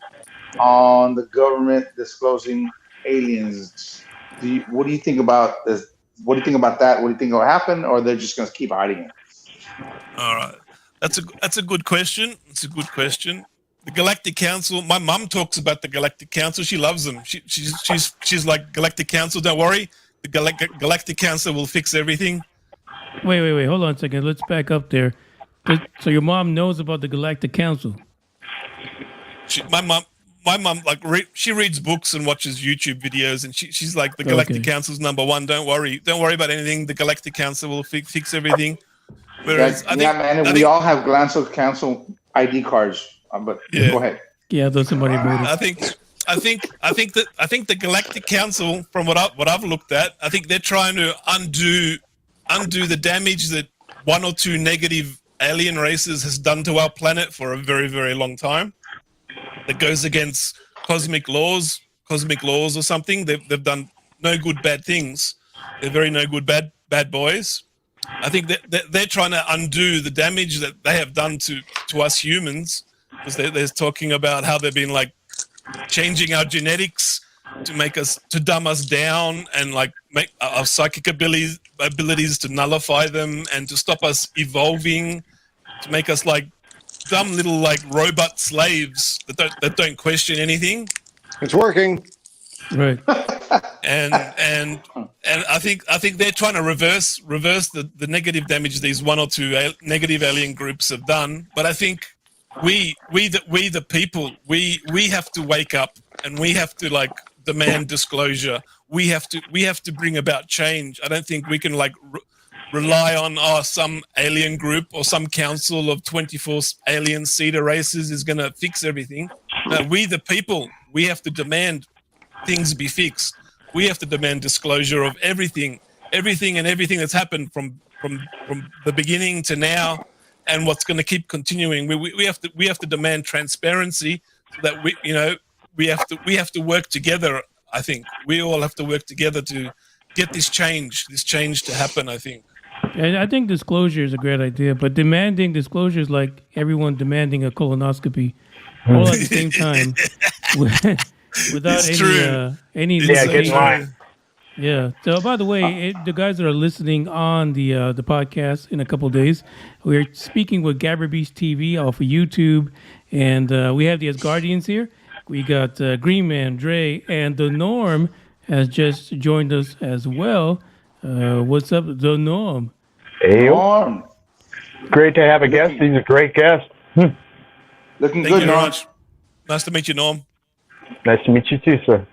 on the government disclosing aliens. What do you think about this? What do you think about that? What do you think will happen, or they're just going to keep hiding it? All right, that's a good question. It's a good question. The Galactic Council. My mum talks about the Galactic Council. She loves them. She's like, Galactic Council. Don't worry, the Galactic Council will fix everything. Wait. Hold on a second. Let's back up there. So your mom knows about the Galactic Council. My mom, like she reads books and watches YouTube videos, and she's like, the Galactic Council's number one. Don't worry about anything. The Galactic Council will fix everything. Whereas we all have Galactic Council ID cards, but go ahead. Yeah, those somebody voted. I think the Galactic Council, from what I've looked at, I think they're trying to undo the damage that one or two negative alien races has done to our planet for a very, very long time. That goes against cosmic laws or something. They've done no good, bad things. They're very no good, bad boys. I think that they're trying to undo the damage that they have done to us humans, because they're talking about how they've been like changing our genetics to dumb us down and like make our psychic abilities to nullify them and to stop us evolving, to make us like dumb little like robot slaves that don't question anything. It's working, right? And I think they're trying to reverse the negative damage these one or two negative alien groups have done. But I think we the people we have to wake up, and we have to like demand disclosure. We have to bring about change. I don't think we can like rely on some alien group or some council of 24 alien cedar races is going to fix everything. No, we the people, we have to demand things be fixed. We have to demand disclosure of everything that's happened from the beginning to now, and what's going to keep continuing. We have to demand transparency, so that we have to work together. I think we all have to work together to get this change to happen, I think. And I think disclosure is a great idea, but demanding disclosure is like everyone demanding a colonoscopy all at the same time without any get in line. Yeah. So, by the way, the guys that are listening on the podcast in a couple of days, we're speaking with Gabber Beast TV off of YouTube, and we have the Asgardians here. We got Green Man, Dre, and The Norm has just joined us as well. What's up, The Norm? Hey, Norm. Great to have a guest. He's a great guest. Looking Thank good, you, Norm. Raj. Nice to meet you, Norm. Nice to meet you too, sir.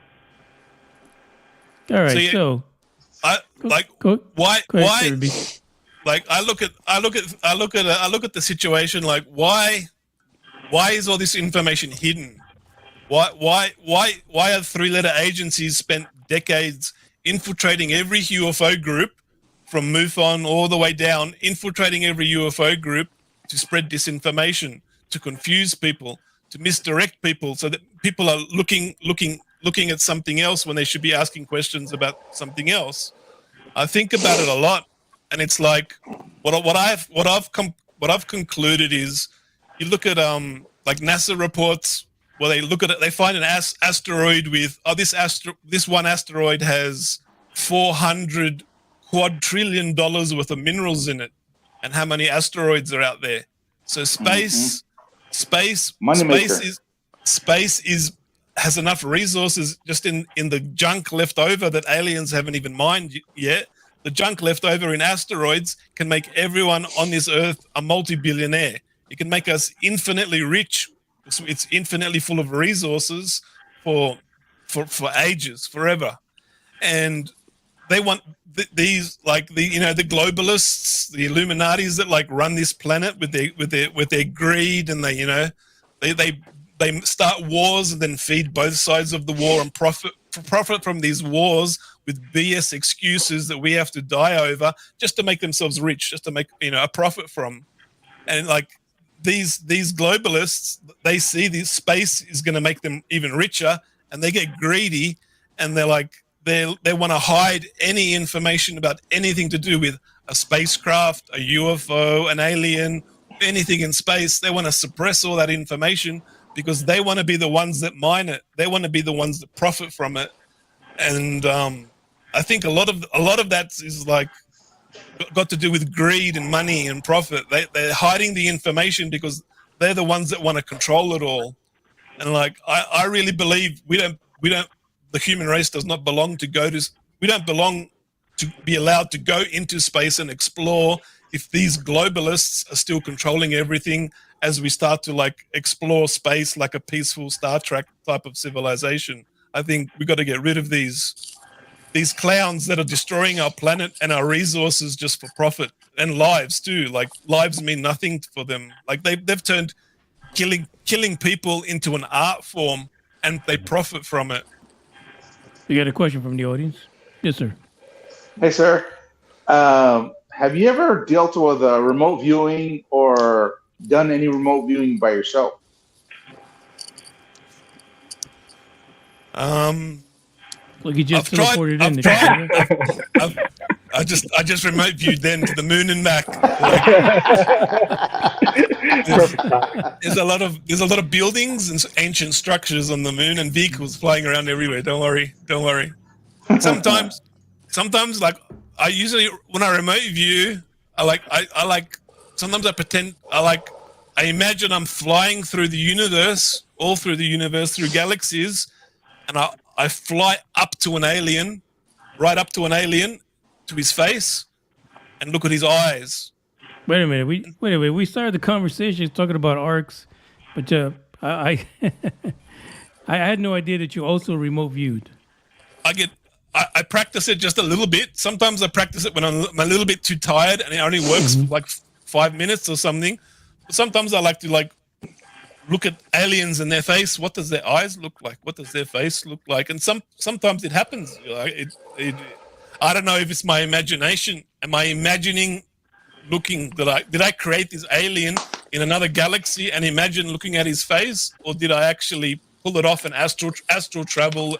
All right, so I like why like I look at the situation like why is all this information hidden? Why have three-letter agencies spent decades infiltrating every UFO group from MUFON all the way down, infiltrating every UFO group to spread disinformation, to confuse people, to misdirect people, so that people are looking at something else when they should be asking questions about something else. I think about it a lot, and it's like what I've concluded is, you look at like NASA reports where they look at it, they find an asteroid with this one asteroid has $400 quadrillion worth of minerals in it, and how many asteroids are out there? So space has enough resources just in the junk left over that aliens haven't even mined yet. The junk left over in asteroids can make everyone on this earth a multi-billionaire. It can make us infinitely rich. It's infinitely full of resources for ages, forever. And they want these, like the globalists, the Illuminatis that like run this planet with their greed, and they start wars and then feed both sides of the war and profit from these wars with BS excuses that we have to die over just to make themselves rich, just to make a profit from. And like these globalists, they see this space is going to make them even richer, and they get greedy, and they're like, they want to hide any information about anything to do with a spacecraft, a UFO, an alien, anything in space. They want to suppress all that information because they want to be the ones that mine it. They want to be the ones that profit from it. And I think a lot of that is like got to do with greed and money and profit. They're hiding the information because they're the ones that want to control it all. And like I really believe we don't the human race does not belong to we don't belong to be allowed to go into space and explore if these globalists are still controlling everything as we start to like explore space like a peaceful Star Trek type of civilization. I think we got to get rid of these clowns that are destroying our planet and our resources just for profit, and lives too. Like lives mean nothing for them. Like they've turned killing people into an art form, and they profit from it. You got a question from the audience? Yes, sir. Hey, sir. Have you ever dealt with remote viewing or done any remote viewing by yourself? Like you just teleported in. I just remote viewed then to the moon and back. There's a lot of buildings and ancient structures on the moon and vehicles flying around everywhere. Don't worry. Sometimes like I usually when I remote view, sometimes I pretend I imagine I'm flying through the universe, all through the universe, through galaxies, and I fly up to an alien, right up to an alien, to his face, and look at his eyes. Wait a minute. We started the conversation talking about arcs, but I had no idea that you also remote viewed. I practice it just a little bit. Sometimes I practice it when I'm a little bit too tired and it only works for like 5 minutes or something. But sometimes I like to look at aliens in their face. What does their eyes look like? What does their face look like? And sometimes it happens. I don't know if it's my imagination. Am I imagining did I create this alien in another galaxy and imagine looking at his face, or did I actually pull it off and astral travel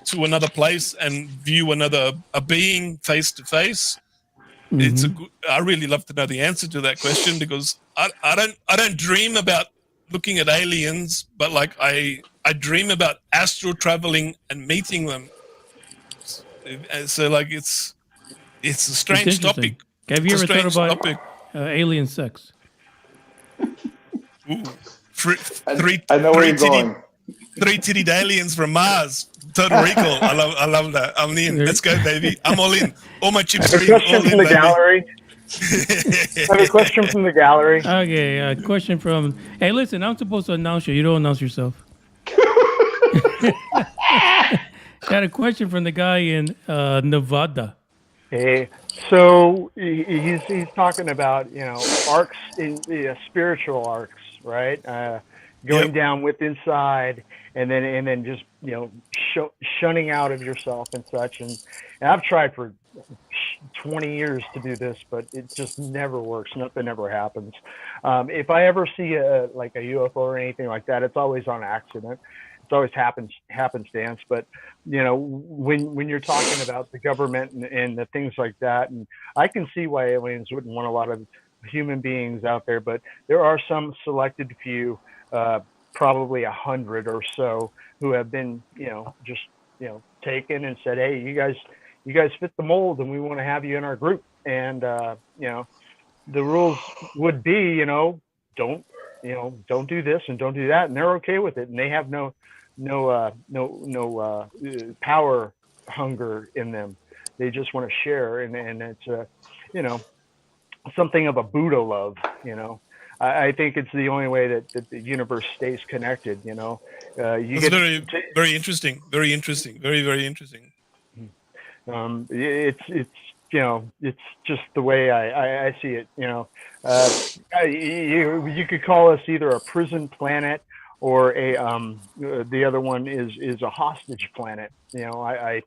to another place and view a being face to face? I really love to know the answer to that question, because I don't dream about looking at aliens, but like I dream about astral traveling and meeting them. So like it's a strange topic. Have you ever thought about alien sex? Ooh, I know where you're going. 3-titted aliens from Mars. Total recall. I love that. I'm in. Let's go, baby. I'm all in. All my chips are in. Question from the gallery. I have a question from the gallery. Okay, a question from. Hey, listen, I'm supposed to announce you. You don't announce yourself. Got a question from the guy in Nevada. Hey, so he's talking about arcs, spiritual arcs, right? Going down with inside, and then just shunning out of yourself and such. And I've tried for 20 years to do this, but it just never works. Nothing ever happens. If I ever see a UFO or anything like that, it's always on accident. It's always happenstance. But when you're talking about the government and the things like that, and I can see why aliens wouldn't want a lot of human beings out there, but there are some selected few, probably 100 or so, who have been just taken and said, hey, you guys fit the mold and we want to have you in our group. And the rules would be don't do this and don't do that, and they're okay with it, and they have no power hunger in them. They just want to share, and it's something of a Buddha love. I think it's the only way that the universe stays connected. That's very interesting. Very interesting. Very, very interesting. It's just the way I see it. You could call us either a prison planet or the other one is a hostage planet. Take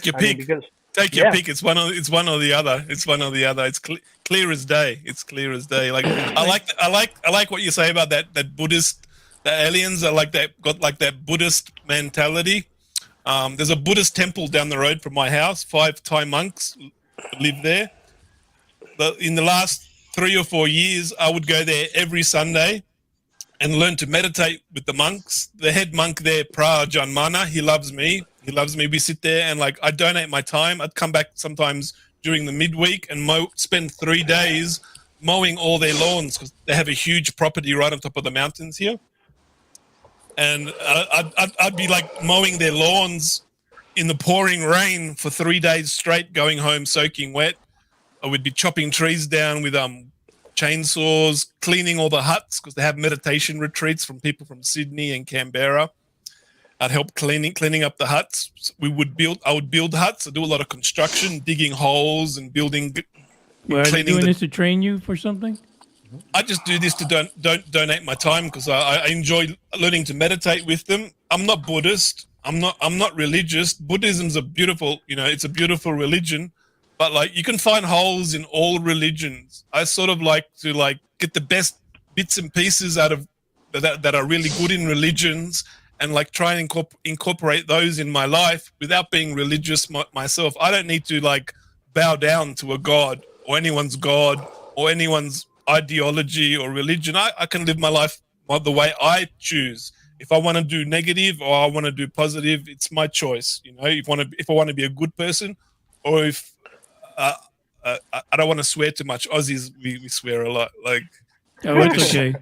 your pick. Take your pick. It's one or the other. It's one or the other. It's clear as day. It's clear as day. Like I like what you say about that Buddhist. The aliens are got that Buddhist mentality. There's a Buddhist temple down the road from my house. 5 Thai monks live there. In the last 3 or 4 years, I would go there every Sunday and learn to meditate with the monks. The head monk there, Pra Janmana, he loves me. He loves me. We sit there and I donate my time. I'd come back sometimes during the midweek and spend 3 days mowing all their lawns because they have a huge property right on top of the mountains here. And I'd be mowing their lawns in the pouring rain for 3 days straight, going home soaking wet. I would be chopping trees down with chainsaws, cleaning all the huts because they have meditation retreats from people from Sydney and Canberra. I'd help cleaning up the huts. I would build huts. I do a lot of construction, digging holes and building. Well, are they doing this to train you for something? I just do this to don't donate my time because I enjoy learning to meditate with them. I'm not Buddhist. I'm not religious. Buddhism's a beautiful, it's a beautiful religion. But you can find holes in all religions. I sort of like to get the best bits and pieces out of that are really good in religions, and try and incorporate those in my life without being religious myself. I don't need to bow down to a god or anyone's ideology or religion. I can live my life the way I choose. If I want to do negative or I want to do positive, it's my choice. If I want to be a good person, or if I don't want to swear too much. Aussies, we swear a lot. Oh, it's okay.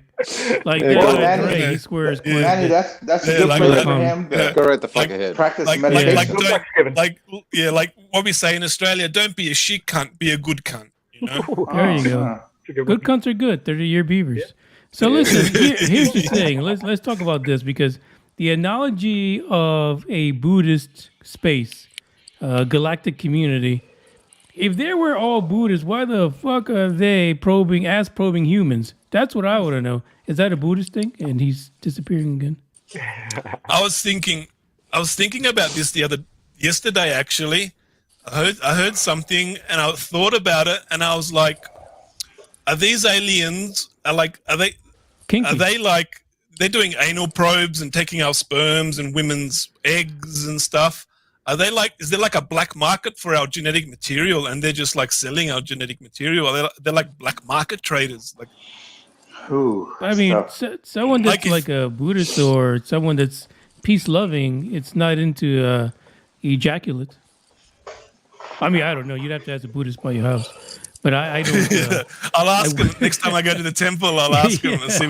Manny, he swears. Manny, that's a good place for him. Go right the fuck ahead. Practice meditation. What we say in Australia: don't be a shit cunt, be a good cunt. There you go. Good cunts are good. They're the year beavers. Yeah. So listen, here's the thing. Let's talk about this because the analogy of a Buddhist space, galactic community. If they were all Buddhists, why the fuck are they probing humans? That's what I want to know. Is that a Buddhist thing? And he's disappearing again. I was thinking about this yesterday. Actually, I heard something and I thought about it, and I was like, are these aliens? Are they kinky? Are they they're doing anal probes and taking our sperms and women's eggs and stuff? Are they is there a black market for our genetic material, and they're just selling our genetic material? They're black market traders. I mean, someone that's a Buddhist or someone that's peace loving, it's not into ejaculate. I mean, I don't know. You'd have to ask a Buddhist by your house, but I don't. I'll ask them next time I go to the temple. I'll ask them and see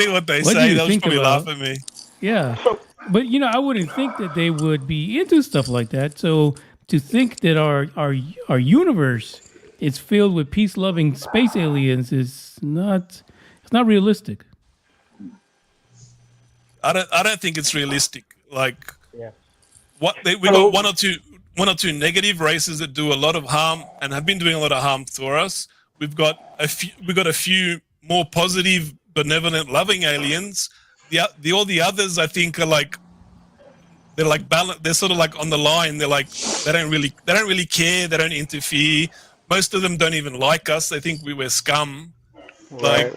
what they say. They'll probably laugh at me. Yeah. But I wouldn't think that they would be into stuff like that. So to think that our universe is filled with peace-loving space aliens is not realistic. I don't think it's realistic. We got one or two negative races that do a lot of harm and have been doing a lot of harm for us. We've got a few more positive, benevolent, loving aliens. All the others, I think, are they're balanced. They're sort of on the line. They're they don't really care. They don't interfere. Most of them don't even like us. They think we're scum. Right.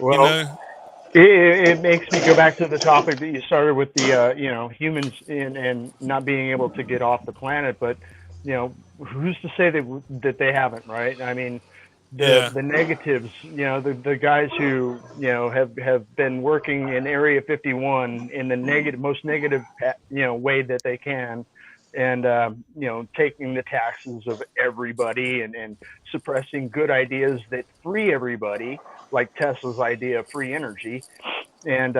It makes me go back to the topic that you started with the humans and not being able to get off the planet. But who's to say that they haven't, right? I mean, the negatives, the guys who have been working in Area 51 in the most negative way that they can, and taking the taxes of everybody and suppressing good ideas that free everybody, like Tesla's idea of free energy, and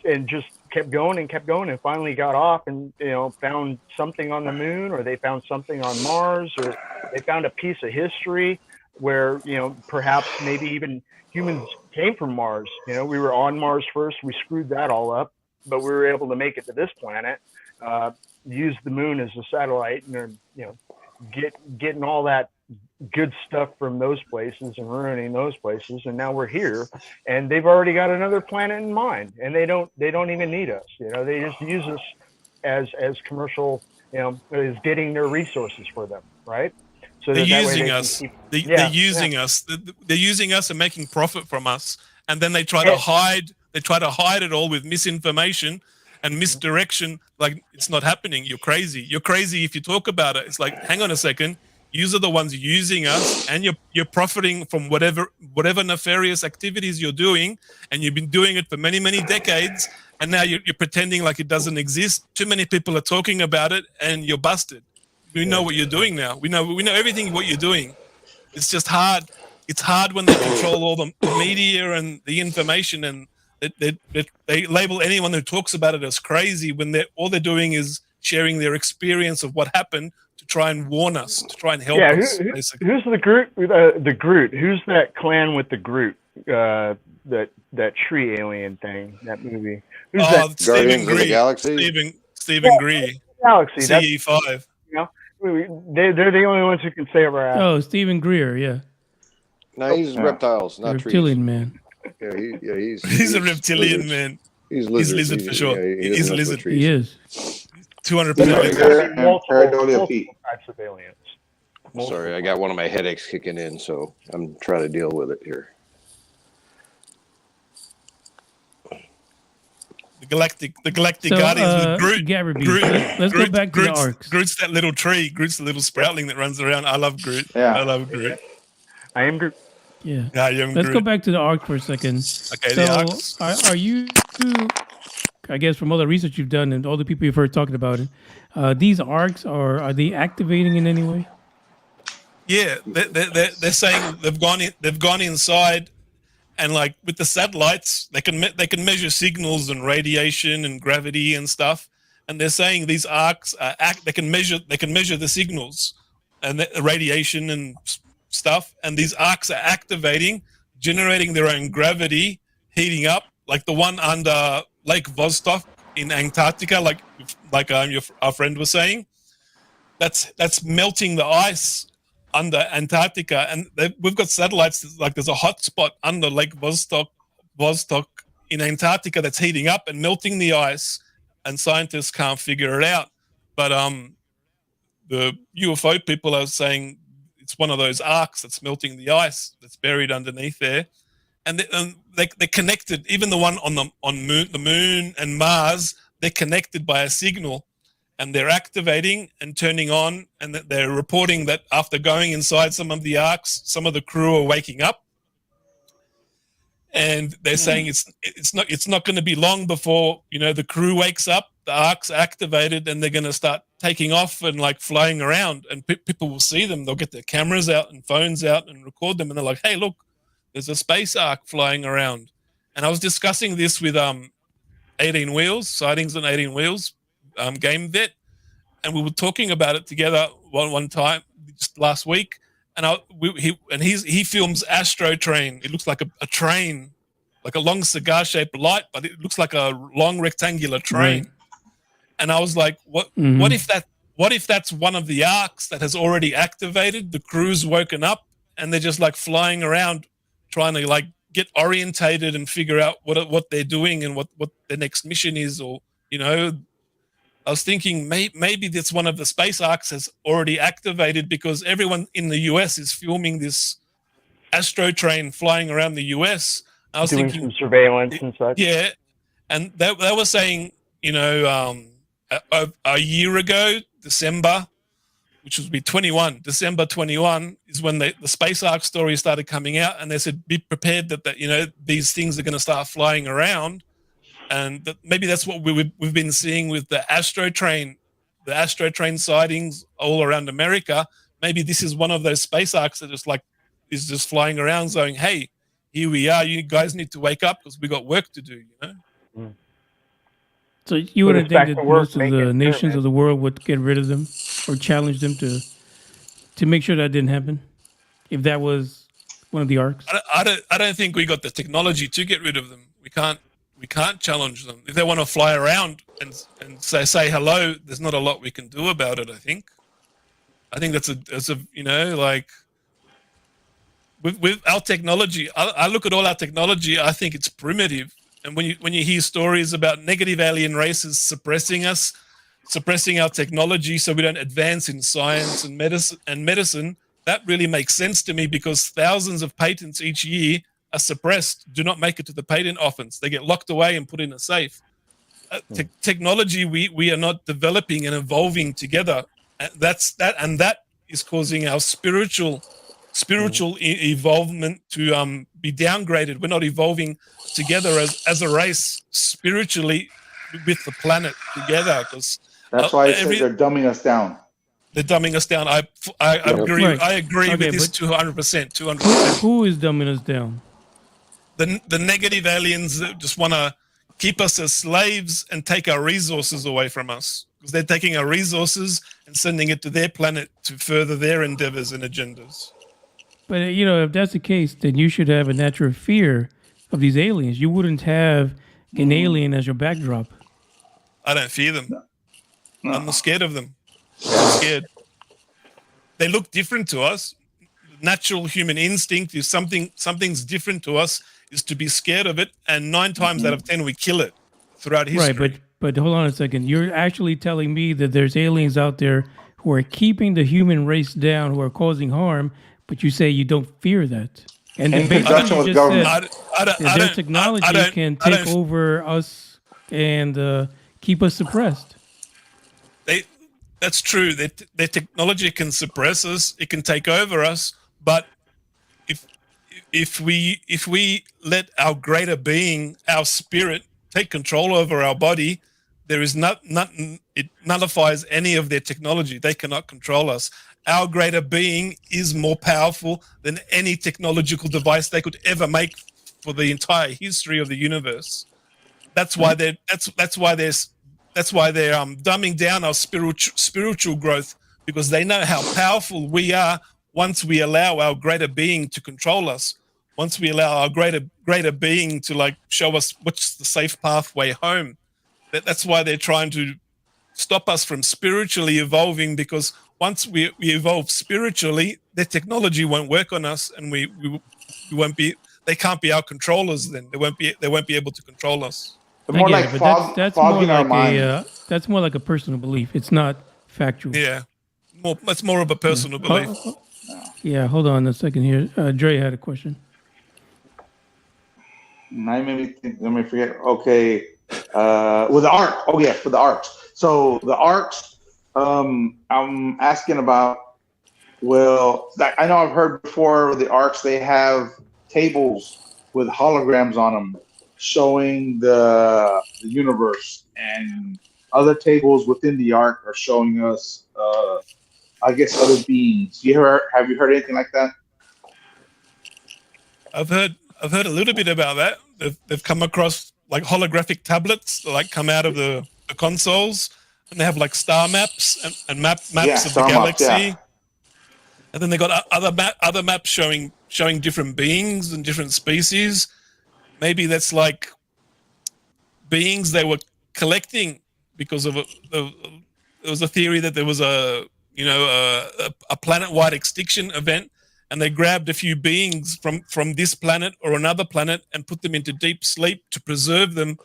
and just kept going and finally got off and found something on the moon, or they found something on Mars, or they found a piece of history where perhaps maybe even humans came from Mars. We were on Mars first, we screwed that all up, but we were able to make it to this planet, use the moon as a satellite, and getting all that good stuff from those places and ruining those places, and now we're here, and they've already got another planet in mind, and they don't even need us. They just use us as commercial, as getting their resources for them, right? So they're using us. They're using us. They're using us and making profit from us, and then they try to hide. They try to hide it all with misinformation, and misdirection. Like, it's not happening. You're crazy. You're crazy if you talk about it. It's like, hang on a second. Yous are the ones using us, and you're profiting from whatever nefarious activities you're doing, and you've been doing it for many, many decades, and now you're pretending like it doesn't exist. Too many people are talking about it, and you're busted. We know what you're doing now. We know everything what you're doing. It's just hard. It's hard when they control all the media and the information, and they label anyone who talks about it as crazy when all they're doing is sharing their experience of what happened to try and warn us, to try and help us. Who's the Groot? The Groot. Who's that clan with the Groot? That tree alien thing. That movie. Who's that? Guardians of the Galaxy. Stephen Gree. Galaxy. CE5. They're the only ones who can save our ass. Oh, Stephen Greer. Yeah. No, he's reptiles, not reptilian trees. Man. Yeah, he's a reptilian man. He's lizard for sure. He's a lizard. He is. 200%. Multiple types of aliens. Sorry, I got one of my headaches kicking in, so I'm trying to deal with it here. The Galactic Guardians with Groot. Let's go back to the arcs. Groot's that little tree. Groot's the little sproutling that runs around. I love Groot. Yeah. I love Groot. I am Groot. Yeah. Let's Groot. Go back to the arc for a second. Okay, so the arcs. Are you, I guess from all the research you've done and all the people you've heard talking about it, these arcs, are they activating in any way? Yeah, they're saying they've gone inside, and like with the satellites, they can measure signals and radiation and gravity and stuff. And they're saying these arcs they can measure the signals and the radiation and stuff. And these arcs are activating, generating their own gravity, heating up, like the one under Lake Vostok in Antarctica, like our friend was saying. That's melting the ice under Antarctica, and we've got satellites. Like there's a hot spot under Lake Vostok in Antarctica that's heating up and melting the ice, and scientists can't figure it out. But the UFO people are saying it's one of those arcs that's melting the ice that's buried underneath there, and they're connected. Even the one on the moon and Mars, they're connected by a signal. And they're activating and turning on, and they're reporting that after going inside some of the arcs, some of the crew are waking up, and they're saying it's not going to be long before the crew wakes up, the arcs are activated, and they're going to start taking off and like flying around, and people will see them. They'll get their cameras out and phones out and record them, and they're like, "Hey, look, there's a space arc flying around." And I was discussing this with 18 Wheels, Sightings on 18 Wheels. Game vet, and we were talking about it together one time just last week, and he films Astro Train. It looks like a train, like a long cigar-shaped light, but it looks like a long rectangular train. Right. And I was like, what if that's one of the arcs that has already activated? The crew's woken up and they're just like flying around trying to like get orientated and figure out what they're doing and what their next mission is, or I was thinking maybe that's one of the space arcs has already activated, because everyone in the US is filming this Astro Train flying around the US. I was doing thinking some surveillance and such. Yeah, and they were saying, a year ago, December, which would be December 21 is when the space arc story started coming out, and they said be prepared that these things are going to start flying around. And maybe that's what we've been seeing with the Astro Train sightings all around America. Maybe this is one of those space arcs that is just flying around saying, "Hey, here we are. You guys need to wake up because we got work to do." So you wouldn't think that most of the nations of the world would get rid of them or challenge them to make sure that didn't happen, if that was one of the arcs? I don't think we got the technology to get rid of them. We can't challenge them. If they want to fly around and say hello, there's not a lot we can do about it. I think that's with our technology. I look at all our technology. I think it's primitive. And when you hear stories about negative alien races suppressing us, suppressing our technology so we don't advance in science and medicine, that really makes sense to me, because thousands of patents each year are suppressed, do not make it to the patent office. They get locked away and put in a safe. technology we are not developing and evolving together. That is causing our spiritual evolvement to be downgraded. We're not evolving together as a race spiritually with the planet together, because that's why I said they're dumbing us down. They're dumbing us down. I agree. Right. I agree with this 200%. 200%. Who is dumbing us down? The negative aliens that just want to keep us as slaves and take our resources away from us, because they're taking our resources and sending it to their planet to further their endeavors and agendas. But if that's the case, then you should have a natural fear of these aliens. You wouldn't have an alien as your backdrop. I don't fear them. No. I'm not scared of them. I'm scared. They look different to us. Natural human instinct is something's different to us is to be scared of it, and 9 times out of 10 we kill it throughout history. Right, but hold on a second. You're actually telling me that there's aliens out there who are keeping the human race down, who are causing harm, but you say you don't fear that. And basically you just said their technology can take over us and keep us suppressed. That's true. Their technology can suppress us. It can take over us. But if we let our greater being, our spirit, take control over our body, there is nothing. It nullifies any of their technology. They cannot control us. Our greater being is more powerful than any technological device they could ever make for the entire history of the universe. That's why they're dumbing down our spiritual growth, because they know how powerful we are once we allow our greater being to control us. Once we allow our greater being to show us what's the safe pathway home. That's why they're trying to stop us from spiritually evolving, because once we evolve spiritually, their technology won't work on us, and we won't be. They can't be our controllers. Then they won't be able to control us. More like that's more like that's more like a personal belief. It's not factual. Yeah, that's more of a personal belief. Yeah, hold on a second here. Dre had a question. Let me forget. Okay, with the arc. Oh yeah, for the arcs. So the arcs. I'm asking about. Well, I know I've heard before the arcs. They have tables with holograms on them, showing the universe, and other tables within the arc are showing us, I guess, other beings. Have you heard anything like that? I've heard a little bit about that. They've come across holographic tablets that come out of the consoles, and they have star maps and maps of the galaxy. Yeah. And then they got other maps showing different beings and different species. Maybe that's beings they were collecting because of there was a theory that there was a planet-wide extinction event, and they grabbed a few beings from this planet or another planet and put them into deep sleep to preserve them,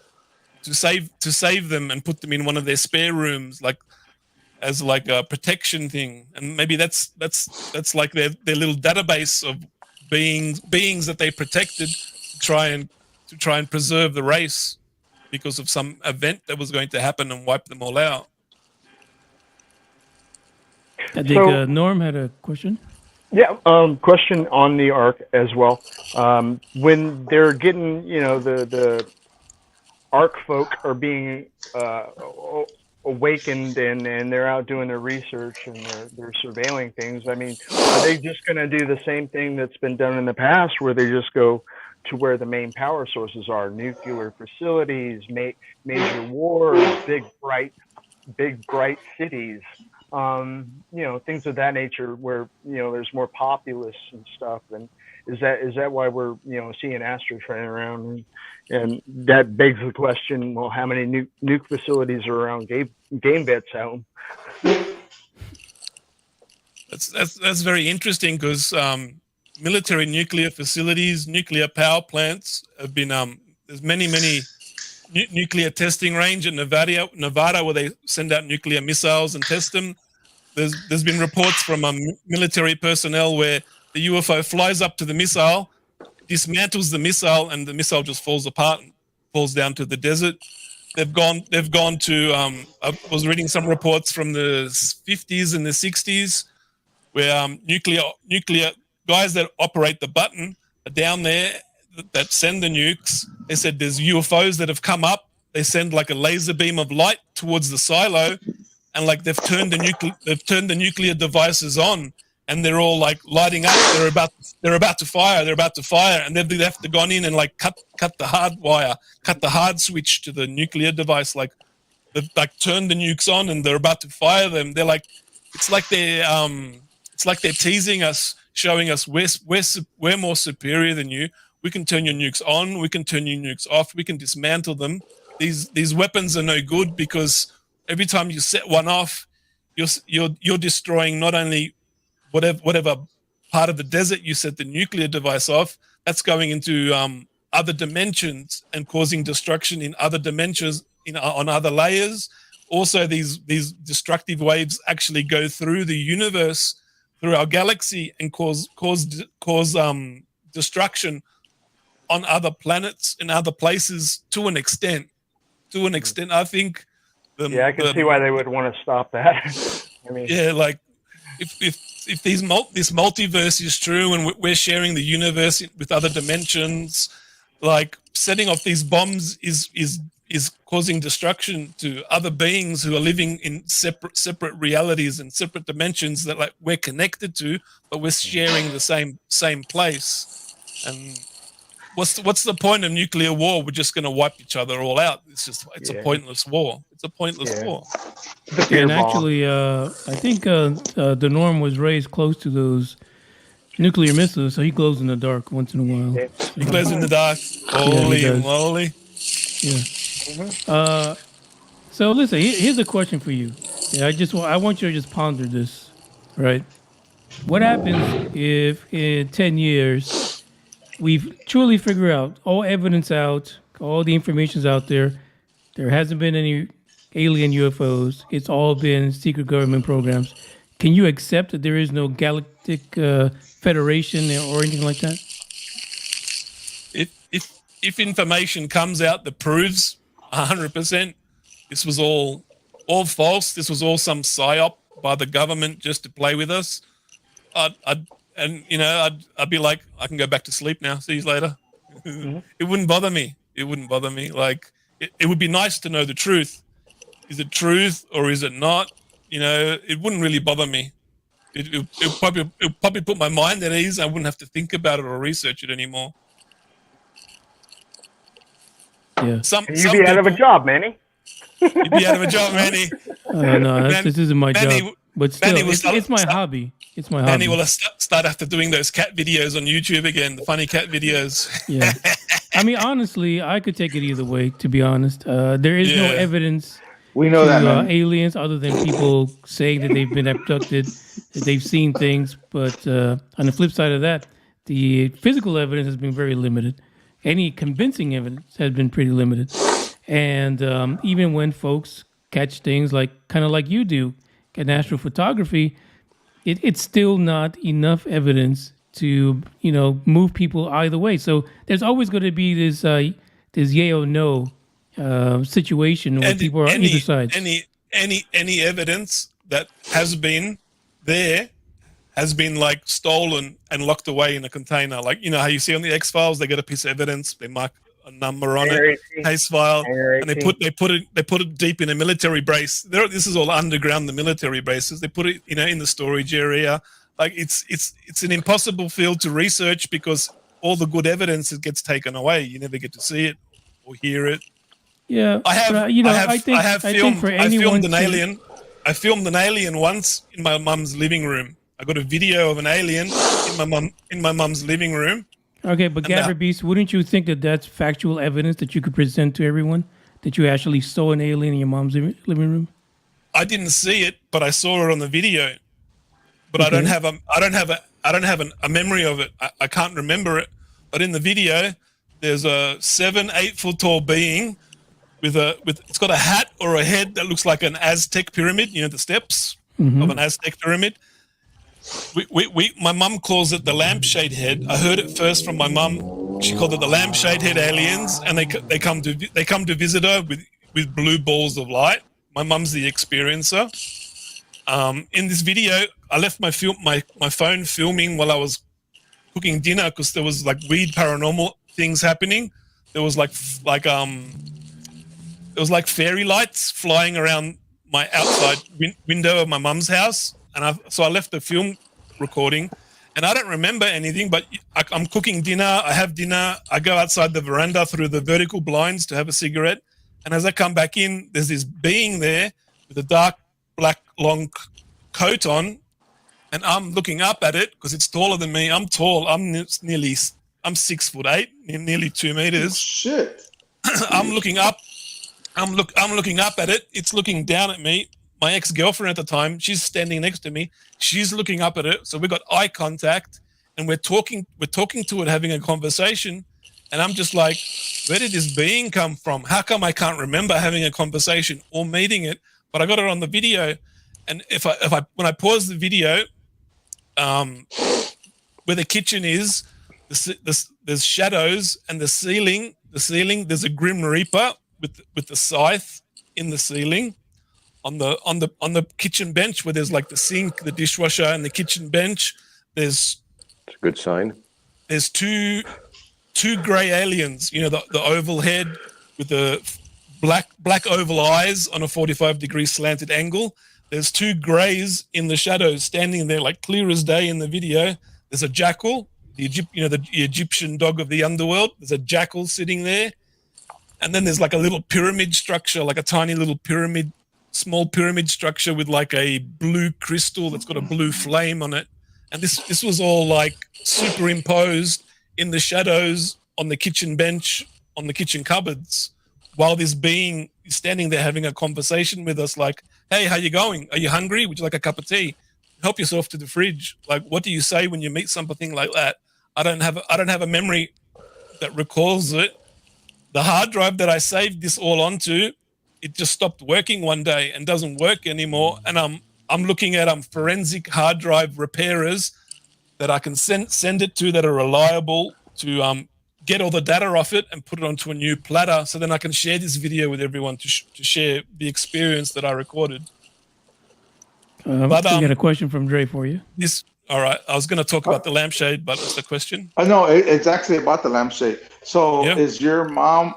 to save them, and put them in one of their spare rooms, as a protection thing. And maybe that's like their little database of beings that they protected to try and preserve the race because of some event that was going to happen and wipe them all out. I think Norm had a question. Yeah, question on the arc as well. When they're getting, the arc folk are being awakened and they're out doing their research and they're surveilling things. I mean, are they just going to do the same thing that's been done in the past, where they just go to where the main power sources are, nuclear facilities, major wars, big bright cities, things of that nature, where there's more populace and stuff? And is that why we're seeing Astro running around? And that begs the question: well, how many nuke facilities are around game bets home? That's very interesting, because military nuclear facilities, nuclear power plants have been there's many nuclear testing range in Nevada where they send out nuclear missiles and test them. There's been reports from military personnel where the UFO flies up to the missile, dismantles the missile, and the missile just falls apart and falls down to the desert. they've gone to. I was reading some reports from the 50s and the 60s where nuclear guys that operate the button are down there that send the nukes. They said there's UFOs that have come up. They send like a laser beam of light towards the silo, and like they've turned the nuclear devices on, and they're all like lighting up. They're about to fire. And they've have to gone in and like cut the hard wire, cut the hard switch to the nuclear device. Like they've like turned the nukes on, and they're about to fire them. They're like, it's like they're teasing us, showing us we're more superior than you. We can turn your nukes on. We can turn your nukes off. We can dismantle them. These weapons are no good because every time you set one off, you're destroying not only whatever part of the desert you set the nuclear device off, that's going into other dimensions and causing destruction in other dimensions on other layers. Also, these destructive waves actually go through the universe, through our galaxy, and cause destruction on other planets and other places to an extent. I think. I can see why they would want to stop that. I mean, yeah, like if this multiverse is true and we're sharing the universe with other dimensions, like setting off these bombs is causing destruction to other beings who are living in separate realities and separate dimensions that like we're connected to, but we're sharing the same place. And what's the point of nuclear war? We're just going to wipe each other all out. It's a pointless war. It's a pointless war. And actually, I think the Norm was raised close to those nuclear missiles, so he glows in the dark once in a while. He glows in the dark. Holy moly. Yeah. So listen, here's a question for you. Yeah, I want you to just ponder this, right? What happens if in 10 years we've truly figured out all evidence out, all the information's out there. There hasn't been any alien UFOs. It's all been secret government programs. Can you accept that there is no galactic federation or anything like that? If information comes out that proves 100% this was all false, this was all some psyop by the government just to play with us, I'd be like, I can go back to sleep now. See you later. Mm-hmm. It wouldn't bother me. Like, it would be nice to know the truth. Is it truth or is it not? It wouldn't really bother me. It probably put my mind at ease. I wouldn't have to think about it or research it anymore. Yeah. You'd be out of a job, Manny. You'd be out of a job, Manny. No, this isn't my job. But still, it's my hobby. It's my hobby. Manny will start after doing those cat videos on YouTube again, the funny cat videos. Yeah. I mean, honestly, I could take it either way, to be honest. There is no evidence we know that aliens other than people saying that they've been abducted, that they've seen things. But on the flip side of that, the physical evidence has been very limited. Any convincing evidence has been pretty limited. And even when folks catch things kind of like you do, at astrophotography, it's still not enough evidence to move people either way. So there's always going to be this yay or no situation where people are on either side. Any evidence that has been there has been like stolen and locked away in a container. Like, how you see on the X-Files, they get a piece of evidence, they mark a number on it, case file, and they put it deep in a military base. This is all underground, the military bases. They put it, in the storage area. Like it's an impossible field to research because all the good evidence gets taken away. You never get to see it or hear it. Yeah, I filmed an alien once in my mum's living room. I got a video of an alien in my mum's living room. Okay, but Gabber Beast, wouldn't you think that that's factual evidence that you could present to everyone that you actually saw an alien in your mom's living room? I didn't see it, but I saw it on the video. But okay. I don't have a memory of it. I can't remember it. But in the video, there's a 7-8 foot tall being with it's got a hat or a head that looks like an Aztec pyramid. The steps of an Aztec pyramid. My mum calls it the lampshade head. I heard it first from my mum. She called it the lampshade head aliens, and they come to visit her with blue balls of light. My mum's the experiencer. In this video, I left my phone filming while I was cooking dinner because there was like weird paranormal things happening. There was like fairy lights flying around my outside window of my mum's house, and so I left the film recording, and I don't remember anything. But I'm cooking dinner. I have dinner. I go outside the veranda through the vertical blinds to have a cigarette, and as I come back in, there's this being there with a dark black long coat on, and I'm looking up at it because it's taller than me. I'm tall. I'm 6'8", nearly 2 meters. Shit. I'm looking up. I'm looking up at it. It's looking down at me. My ex-girlfriend at the time, she's standing next to me. She's looking up at it. So we got eye contact, and we're talking to it, having a conversation. And I'm just like, where did this being come from? How come I can't remember having a conversation or meeting it? But I got it on the video. And when I pause the video, where the kitchen is, there's shadows, and the ceiling, there's a Grim Reaper with the scythe in the ceiling on the kitchen bench where there's like the sink, the dishwasher, and the kitchen bench. It's a good sign. There's two gray aliens, the oval head with the black oval eyes on a 45-degree slanted angle. There's two grays in the shadows standing there like clear as day in the video. There's a jackal, the Egyptian dog of the underworld. There's a jackal sitting there. And then there's like a little pyramid structure, like a tiny little small pyramid structure with like a blue crystal that's got a blue flame on it. And this was all like superimposed in the shadows on the kitchen bench, on the kitchen cupboards, while this being is standing there having a conversation with us like, hey, how you going? Are you hungry? Would you like a cup of tea? Help yourself to the fridge. Like, what do you say when you meet something like that? I don't have a memory that recalls it. The hard drive that I saved this all onto, it just stopped working one day and doesn't work anymore. And I'm looking at forensic hard drive repairers that I can send it to that are reliable to get all the data off it and put it onto a new platter, so then I can share this video with everyone to share the experience that I recorded. I got a question from Dre for you. All right. I was going to talk about the lampshade, but what's the question? I know it's actually about the lampshade. So is your mother,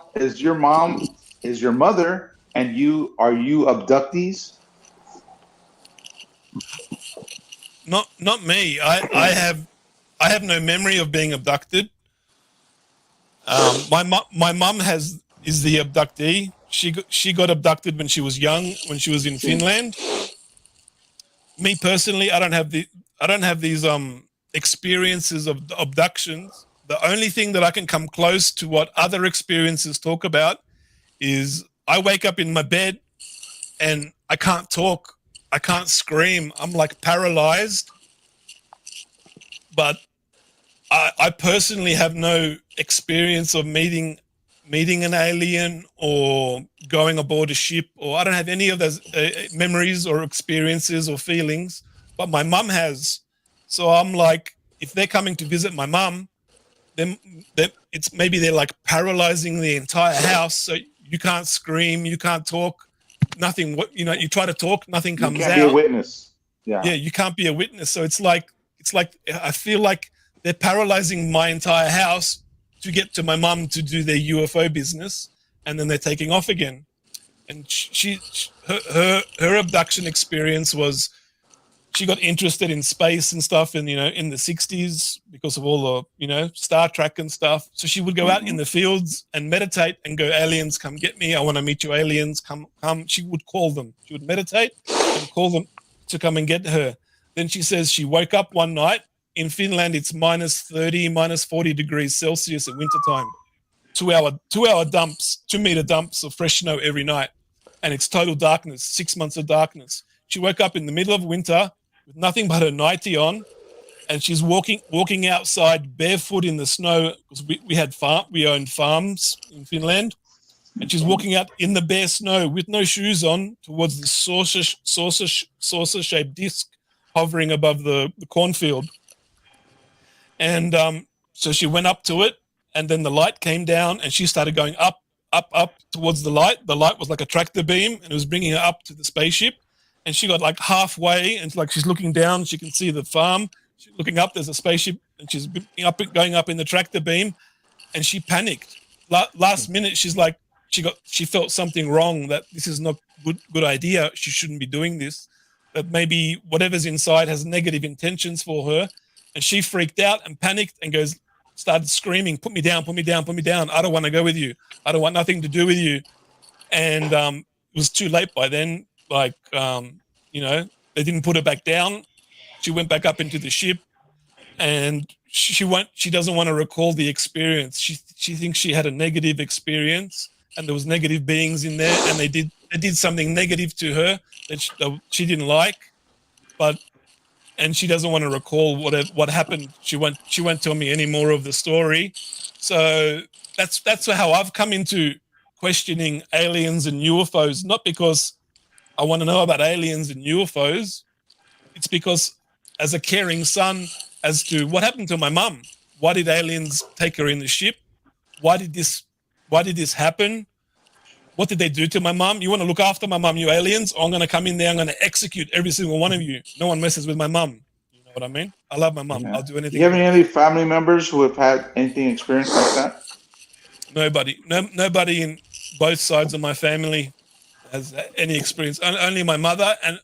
and are you abductees? Not me. I have no memory of being abducted. My mum is the abductee. She got abducted when she was young, when she was in Finland. Me personally, I don't have these experiences of abductions. The only thing that I can come close to what other experiences talk about is I wake up in my bed and I can't talk, I can't scream, I'm like paralyzed. But I personally have no experience of meeting an alien or going aboard a ship, or I don't have any of those memories or experiences or feelings, but my mum has. So I'm like, if they're coming to visit my mum, then it's maybe they're like paralyzing the entire house. So you can't scream, you can't talk, nothing. You try to talk, nothing comes out. You can't be a witness. Yeah, you can't be a witness. So it's like I feel like they're paralyzing my entire house to get to my mum to do their UFO business, and then they're taking off again. And her abduction experience was, she got interested in space and stuff in the 60s because of all the Star Trek and stuff. So she would go out in the fields and meditate and go, aliens, come get me. I want to meet you, aliens, come. She would call them. She would meditate and call them to come and get her. Then she says she woke up one night. In Finland, it's -30, -40 degrees Celsius at wintertime. 2-hour dumps, 2-meter dumps of fresh snow every night. And it's total darkness, 6 months of darkness. She woke up in the middle of winter with nothing but her nightie on, and she's walking outside barefoot in the snow, because we owned farms in Finland, and she's walking out in the bare snow with no shoes on towards the saucer-shaped disc hovering above the cornfield. And so she went up to it, and then the light came down, and she started going up up towards the light. The light was like a tractor beam, and it was bringing her up to the spaceship. And she got like halfway, and it's like she's looking down. She can see the farm. She's looking up. There's a spaceship, and she's going up in the tractor beam, and she panicked. Last minute, she's like, she felt something wrong. That this is not good idea. She shouldn't be doing this. That maybe whatever's inside has negative intentions for her, and she freaked out and panicked and started screaming, "Put me down! Put me down! Put me down! I don't want to go with you. I don't want nothing to do with you." And it was too late by then. Like, they didn't put her back down. She went back up into the ship, and she doesn't want to recall the experience. She thinks she had a negative experience, and there was negative beings in there, and they did something negative to her that she didn't like, and she doesn't want to recall what happened. She won't tell me any more of the story. So that's how I've come into questioning aliens and UFOs, not because I want to know about aliens and UFOs. It's because, as a caring son, as to what happened to my mum. Why did aliens take her in the ship? Why did this happen? What did they do to my mum? You want to look after my mum, you aliens? Or I'm going to come in there, I'm going to execute every single one of you. No one messes with my mum. You know what I mean? I love my mum. Yeah. I'll do anything. Do you have any family members who have had anything experienced like that? Nobody. Nobody in both sides of my family has any experience. Only my mother, and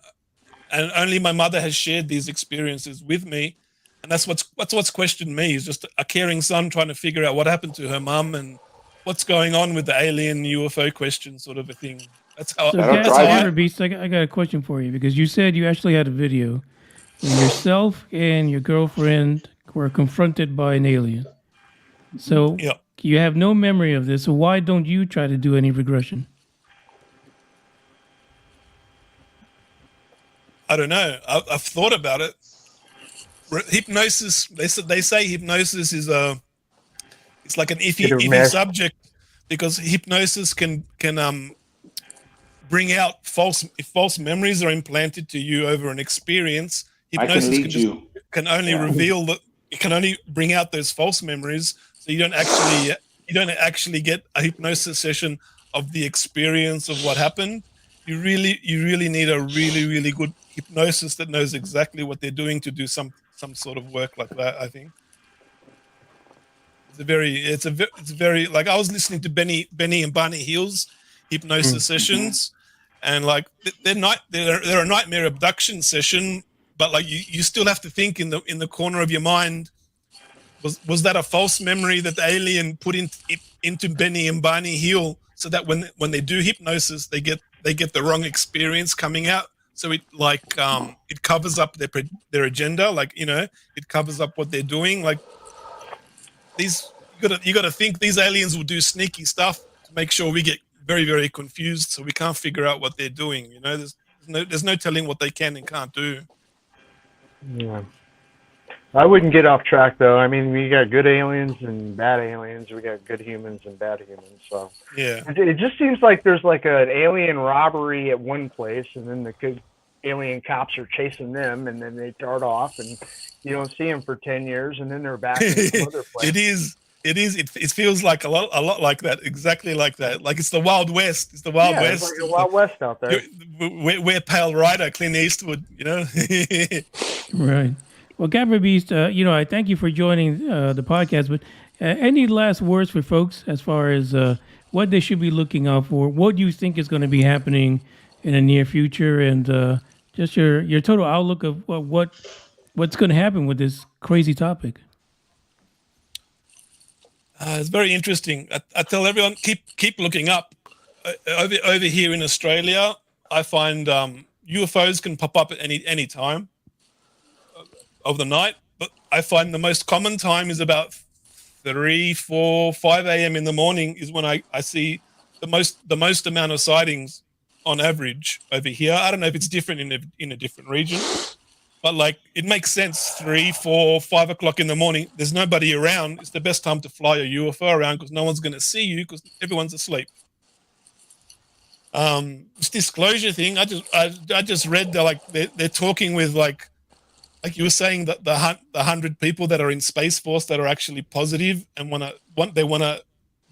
only my mother has shared these experiences with me. And that's what's questioned me, is just a caring son trying to figure out what happened to her mum and what's going on with the alien UFO question, sort of a thing. That's how. So, Beast, I got a question for you, because you said you actually had a video where yourself and your girlfriend were confronted by an alien. So you have no memory of this. So why don't you try to do any regression? I don't know. I've thought about it. Hypnosis. They say hypnosis is it's like an iffy subject, because hypnosis can bring out false memories are implanted to you over an experience. Hypnosis can only reveal that. It can only bring out those false memories, so you don't actually get a hypnosis session of the experience of what happened. You really need a really good hypnosis that knows exactly what they're doing to do some sort of work like that. I think it's very like, I was listening to Benny and Barney Hill's hypnosis sessions, and like they're a nightmare abduction session, but like you still have to think in the corner of your mind, was that a false memory that the alien put into Benny and Barney Hill, so that when they do hypnosis, they get the wrong experience coming out. So it it covers up their agenda, like, it covers up what they're doing. Like, you got to think these aliens will do sneaky stuff to make sure we get very, very confused, so we can't figure out what they're doing. There's no telling what they can and can't do. Yeah. I wouldn't get off track, though. I mean, we got good aliens and bad aliens. We got good humans and bad humans. So yeah, it just seems like there's like an alien robbery at one place, and then the good alien cops are chasing them, and then they dart off, and you don't see them for 10 years, and then they're back in some other place. It feels like a lot like that, exactly like that. Like it's the Wild West. It's the Wild West. It's like the Wild West out there. We're Pale Rider, Clint Eastwood. Right. Well, Gabber Beast, I thank you for joining the podcast. But any last words for folks as far as what they should be looking out for? What do you think is going to be happening in the near future, and just your total outlook of what's going to happen with this crazy topic? It's very interesting. I tell everyone, keep looking up. Over here in Australia, I find UFOs can pop up at any time of the night, but I find the most common time is about 3, 4, 5 a.m. in the morning is when I see the most amount of sightings on average over here. I don't know if it's different in a different region, but like it makes sense. 3, 4, 5 o'clock in the morning, there's nobody around. It's the best time to fly a UFO around, because no one's going to see you because everyone's asleep. This disclosure thing, I just read that they're talking with like you were saying, that the 100 people that are in Space Force that are actually positive and they want to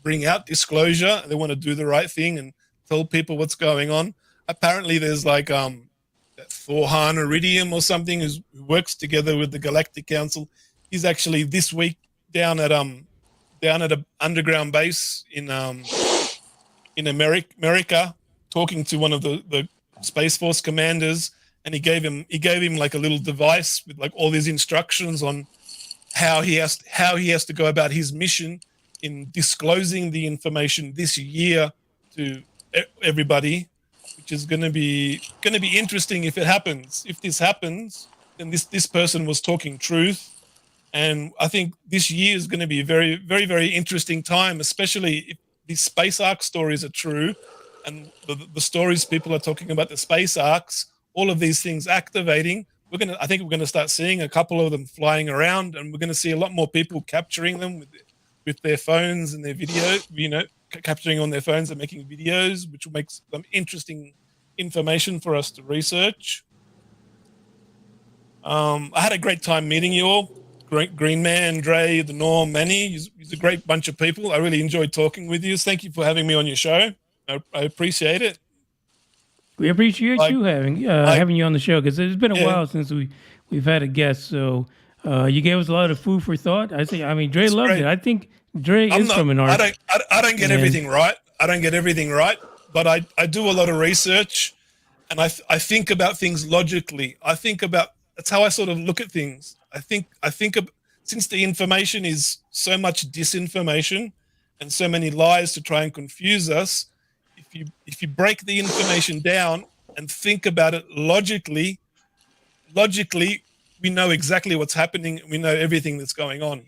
bring out disclosure. They want to do the right thing and tell people what's going on. Apparently, there's like Thorhan Iridium or something who works together with the Galactic Council. He's actually this week down at an underground base in America, talking to one of the Space Force commanders, and he gave him like a little device with like all these instructions on how he has to go about his mission in disclosing the information this year to everybody, which is going to be interesting if it happens. If this happens, then this person was talking truth. And I think this year is going to be a very, very, very interesting time, especially if these space arc stories are true, and the stories people are talking about the space arcs, all of these things activating. I think we're going to start seeing a couple of them flying around, and we're going to see a lot more people capturing them with their phones and their video, capturing on their phones and making videos, which will make some interesting information for us to research. I had a great time meeting you all. Green Man, Dre, the Norm, Manny. He's a great bunch of people. I really enjoyed talking with you. Thank you for having me on your show. I appreciate it. We appreciate you having you on the show, because it's been a while since we've had a guest. So you gave us a lot of food for thought. Dre loved it. I think Dre is from an art. I don't get everything right. But I do a lot of research, and I think about things logically. That's how I sort of look at things. I think since the information is so much disinformation and so many lies to try and confuse us, if you break the information down and think about it logically, we know exactly what's happening. We know everything that's going on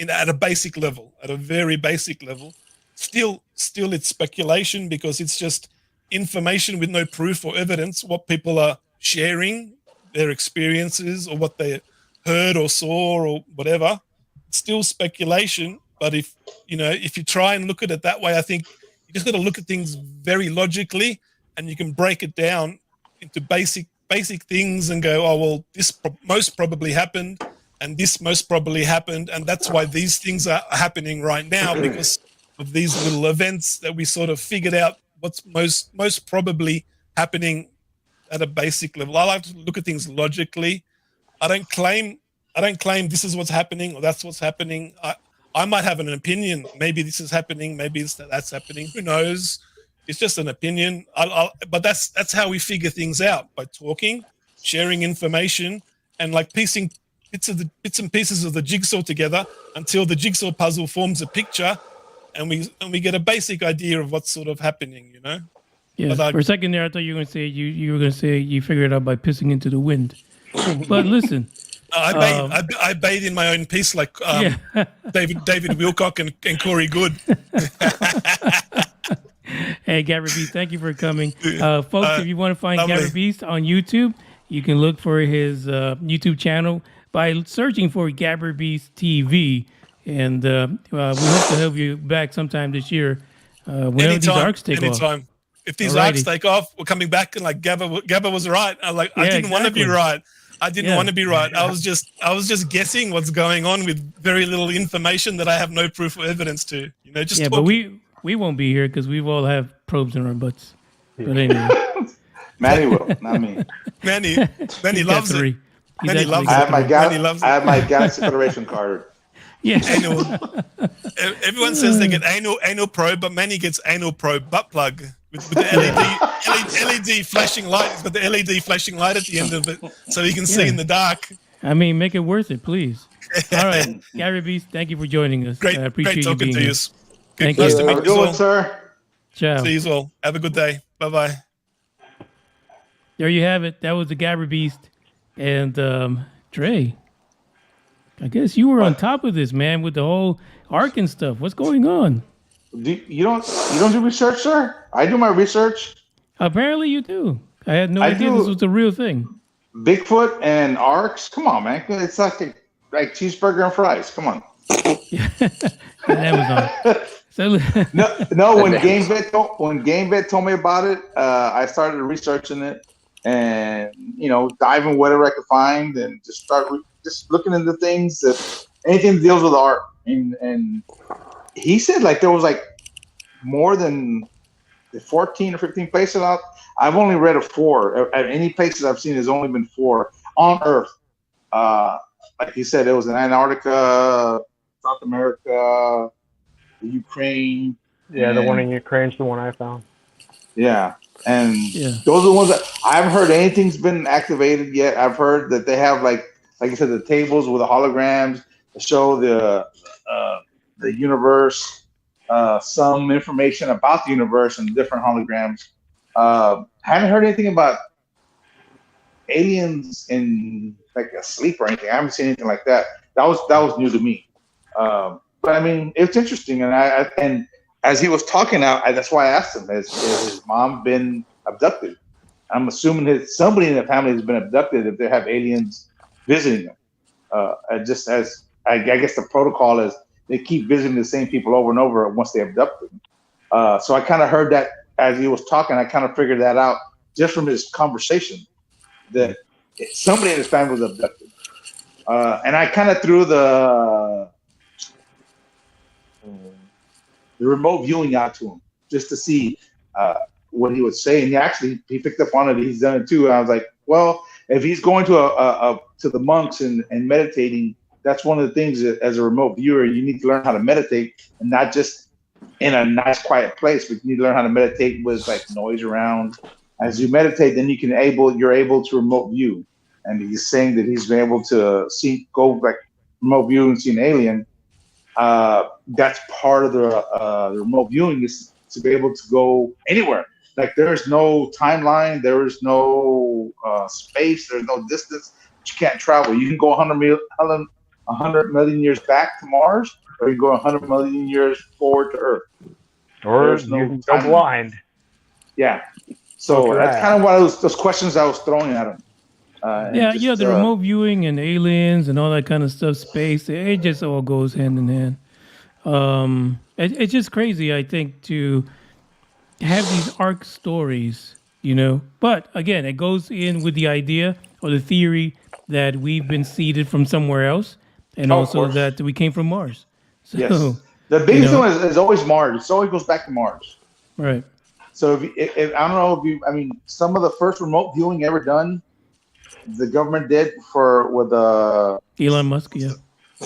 at a basic level, at a very basic level. Still it's speculation, because it's just information with no proof or evidence, what people are sharing, their experiences, or what they heard or saw or whatever. It's still speculation. But if you try and look at it that way, I think you just got to look at things very logically, and you can break it down into basic things and go, oh, well, this most probably happened, and this most probably happened, and that's why these things are happening right now, because of these little events that we sort of figured out what's most probably happening at a basic level. I like to look at things logically. I don't claim this is what's happening or that's what's happening. I might have an opinion. Maybe this is happening. Maybe that's happening. Who knows? It's just an opinion. But that's how we figure things out, by talking, sharing information, and like piecing bits and pieces of the jigsaw together until the jigsaw puzzle forms a picture, and we get a basic idea of what's sort of happening. Yeah. For a second there, I thought you were going to say you figured it out by pissing into the wind. But listen. I bathe in my own piss, like David Wilcock and Corey Good. Hey, Gabber Beast, thank you for coming. Folks, if you want to find Gabber Beast on YouTube, you can look for his YouTube channel by searching for Gabber Beast TV. And we hope to have you back sometime this year whenever these arcs take off. If these arcs take off, we're coming back, and like Gabber was right. I didn't want to be right. I didn't want to be right. I was just guessing what's going on with very little information that I have no proof or evidence to. Just talking. But we won't be here because we all have probes in our butts. But anyway, Manny will, not me. Manny loves it. Manny loves it. I have my gas Federation card. Yeah. Everyone says they get anal probe, but Manny gets anal probe butt plug with the LED flashing light. It's got the LED flashing light at the end of it, so you can see in the dark. I mean, make it worth it, please. All right, Gabber Beast, thank you for joining us. Great, I appreciate great talking you to being you. Thank nice you. to meet you all, sir. Ciao. See you all. Have a good day. Bye bye. There you have it. That was the Gabber Beast, and Dre. I guess you were on top of this, man, with the whole arc and stuff. What's going on? You don't do research, sir? I do my research. Apparently you do. I had no idea this was a real thing. Bigfoot and arcs? Come on, man. It's like cheeseburger and fries. Come on. And Amazon. No. When GameVet told me about it, I started researching it and diving whatever I could find and just start just looking into things, that anything that deals with art and he said like there was like more than 14 or 15 places out. I've only read of 4. At any places I've seen, there's only been 4 on Earth. Like he said, it was in Antarctica, South America, the Ukraine. Yeah, the one in Ukraine's the one I found. Yeah, and those are the ones that I haven't heard anything's been activated yet. I've heard that they have like I said, the tables with the holograms to show the universe, some information about the universe and different holograms. Haven't heard anything about aliens in like a sleep or anything. I haven't seen anything like that. That was new to me. But I mean, it's interesting, and as he was talking out, that's why I asked him: has his mom been abducted? I'm assuming somebody in the family has been abducted if they have aliens visiting them. Just as I guess the protocol is, they keep visiting the same people over and over once they abduct them. So I kind of heard that as he was talking. I kind of figured that out just from his conversation that somebody in his family was abducted. And I kind of threw the remote viewing out to him just to see what he would say. And he picked up on it. He's done it too. And I was like, well, if he's going to to the monks and meditating, that's one of the things that, as a remote viewer, you need to learn how to meditate, and not just in a nice, quiet place, but you need to learn how to meditate with like noise around. As you meditate, then you're able to remote view. And he's saying that he's been able to go like remote view and see an alien. That's part of the remote viewing, is to be able to go anywhere. Like there is no timeline, there is no space, there's no distance. You can't travel. You can go 100 million years back to Mars, or you can go 100 million years forward to Earth. Or you can go blind. Yeah. So that's kind of one of those questions I was throwing at him. The remote viewing and aliens and all that kind of stuff, space, it just all goes hand in hand. It's just crazy, I think, to have these arc stories, But again, it goes in with the idea or the theory that we've been seeded from somewhere else, and also that we came from Mars. So, yes. The biggest one is always Mars. It always goes back to Mars. Right. So if I don't know some of the first remote viewing ever done, the government did with Elon Musk, yeah.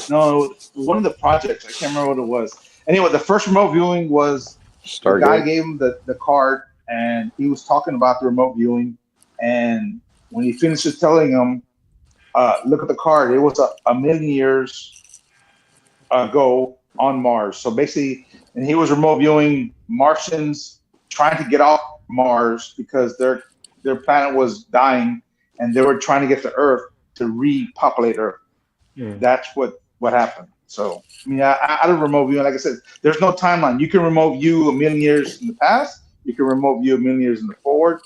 No, one of the projects. I can't remember what it was. Anyway, the first remote viewing was Stargate. The guy gave him the card, and he was talking about the remote viewing. And when he finishes telling him, look at the card, it was a million years ago on Mars. So basically, and he was remote viewing Martians trying to get off Mars because their planet was dying, and they were trying to get to Earth to repopulate Earth. Yeah. That's what happened. So, I mean, out of remote viewing, like I said, there's no timeline. You can remote view a million years in the past. You can remote view a million years in the forward.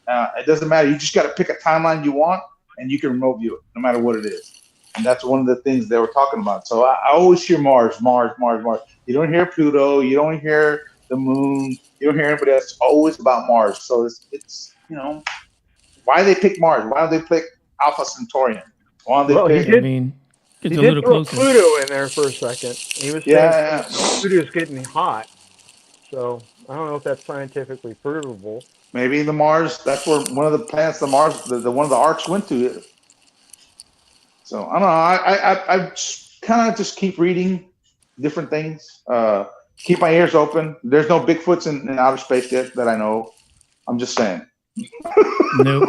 It doesn't matter. You just got to pick a timeline you want, and you can remote view it, no matter what it is. And that's one of the things they were talking about. So I always hear Mars. You don't hear Pluto. You don't hear the moon. You don't hear anybody else. It's always about Mars. So it's why they pick Mars? Why don't they pick Alpha Centaurian? Why don't they pick? It's he a did little throw closer. Pluto in there for a second. He was saying Pluto's getting hot. So I don't know if that's scientifically provable. Maybe the Mars. That's where one of the planets, the Mars, the one of the arcs went to. So I don't know. I kind of just keep reading different things. Keep my ears open. There's no Bigfoots in outer space yet that I know. I'm just saying. Nope.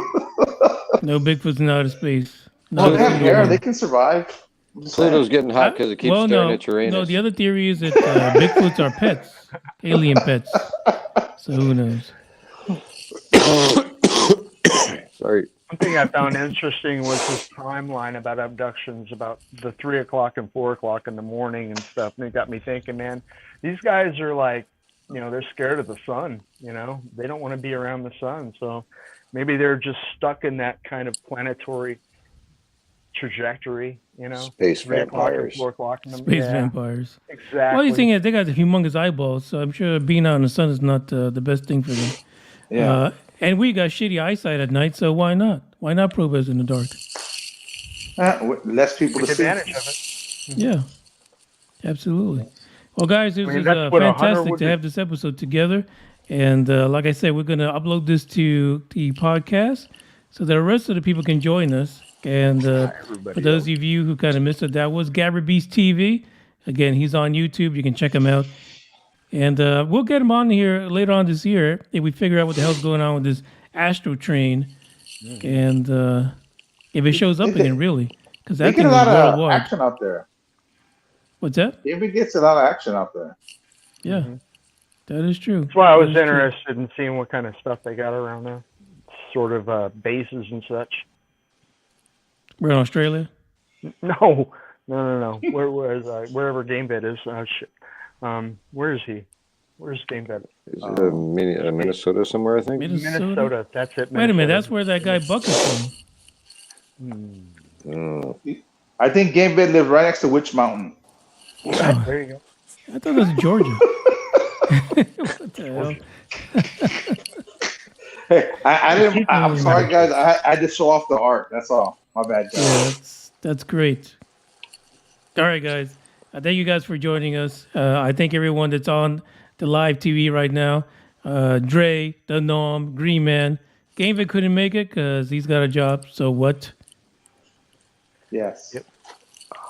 No Bigfoots in outer space. No, they have hair. They can survive. Pluto's getting hot because it keeps staring at Uranus. No, the other theory is that Bigfoots are pets, alien pets. So who knows? Sorry. One thing I found interesting was this timeline about abductions, about the 3 o'clock and 4 o'clock in the morning and stuff. And it got me thinking, man, these guys are like, they're scared of the sun. They don't want to be around the sun. So maybe they're just stuck in that kind of planetary trajectory, Space 3 o'clock and 4 o'clock in the morning. Space vampires. Exactly. Well, the thing is, they got the humongous eyeballs, so I'm sure being out in the sun is not the best thing for them. Yeah. And we got shitty eyesight at night, so why not? Why not probe us in the dark? Less people to see. Advantage of it. Yeah, absolutely. Well, guys, it was fantastic to have this episode together. And like I said, we're going to upload this to the podcast so that the rest of the people can join us. And for those of you who kind of missed it, that was Gabber Beast TV. Again, he's on YouTube. You can check him out. And we'll get him on here later on this year if we figure out what the hell's going on with this Astro train. And if it shows up again, really. Because that thing is worldwide. A lot of action out there. What's that? If it gets a lot of action out there. Yeah, that is true. That's why I was interested in seeing what kind of stuff they got around there. Sort of bases and such. We're in Australia? No. Wherever GameBed is. Shit. Where is he? Where's GameBed? Is it Minnesota somewhere, I think? Minnesota. That's it. Wait a minute. That's where that guy Buck is from. I think GameBed lives right next to Witch Mountain. Oh, there you go. I thought that was Georgia. What the hell? Hey, I'm sorry, guys. I just show off the art. That's all. My bad, guys. Yeah, that's great. All right, guys. I thank you guys for joining us. I thank everyone that's on the live TV right now. Dre, The Norm, Green Man. GameVid couldn't make it because he's got a job. So what? Yes. Yep.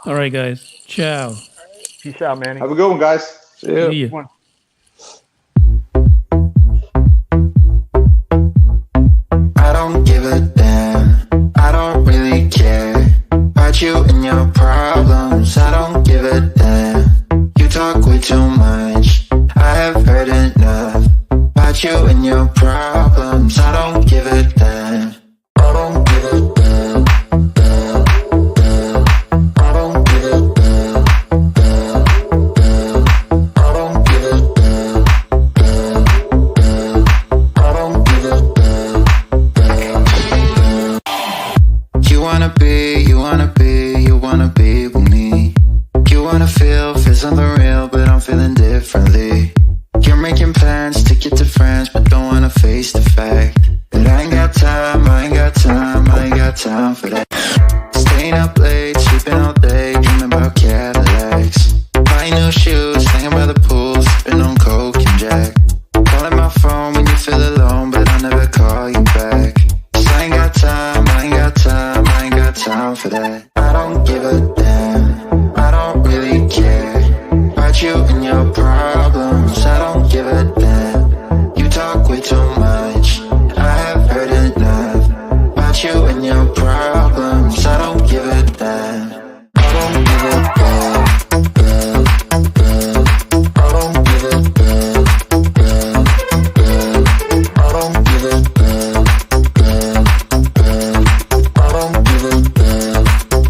All right, guys. Ciao. Peace out, Manny. Have a good one, guys. See ya. I don't give a damn. I don't really care about you and your problems. I don't give a damn. You talk way too much. I have heard enough about you and your problems. I don't give a damn. I don't give a damn. Feels unreal, but I'm feeling differently. You're making plans to get to friends, but don't wanna face the fact that I ain't got time, I ain't got time, I ain't got time for that. Staying up late, sleeping all day, dreaming about Cadillacs. Buying new shoes, hanging by the pool, sipping on Coke and Jack. Calling my phone when you feel alone, but I'll never call you back. 'Cause I ain't got time, I ain't got time, I ain't got time for that. I don't give a damn, I don't really care about you and your problems. I don't give a damn. You talk way too much. I have heard enough about you and your problems. I don't give a damn. I don't give a damn. I don't give a damn. I don't give a damn. I don't give a damn.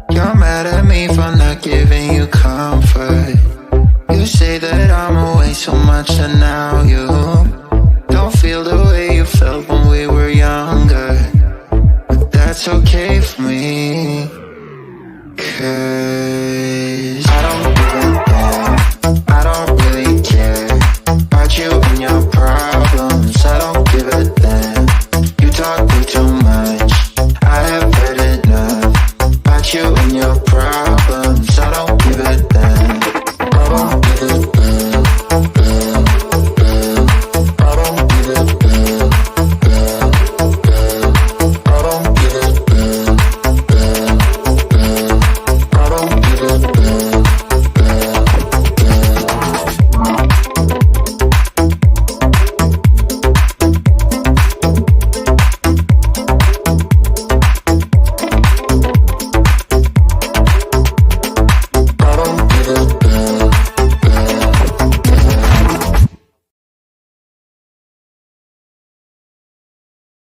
You're mad at me for not giving you comfort. You say that I'm away so much and now you don't feel the way you felt when we were younger. But that's okay for me, 'cause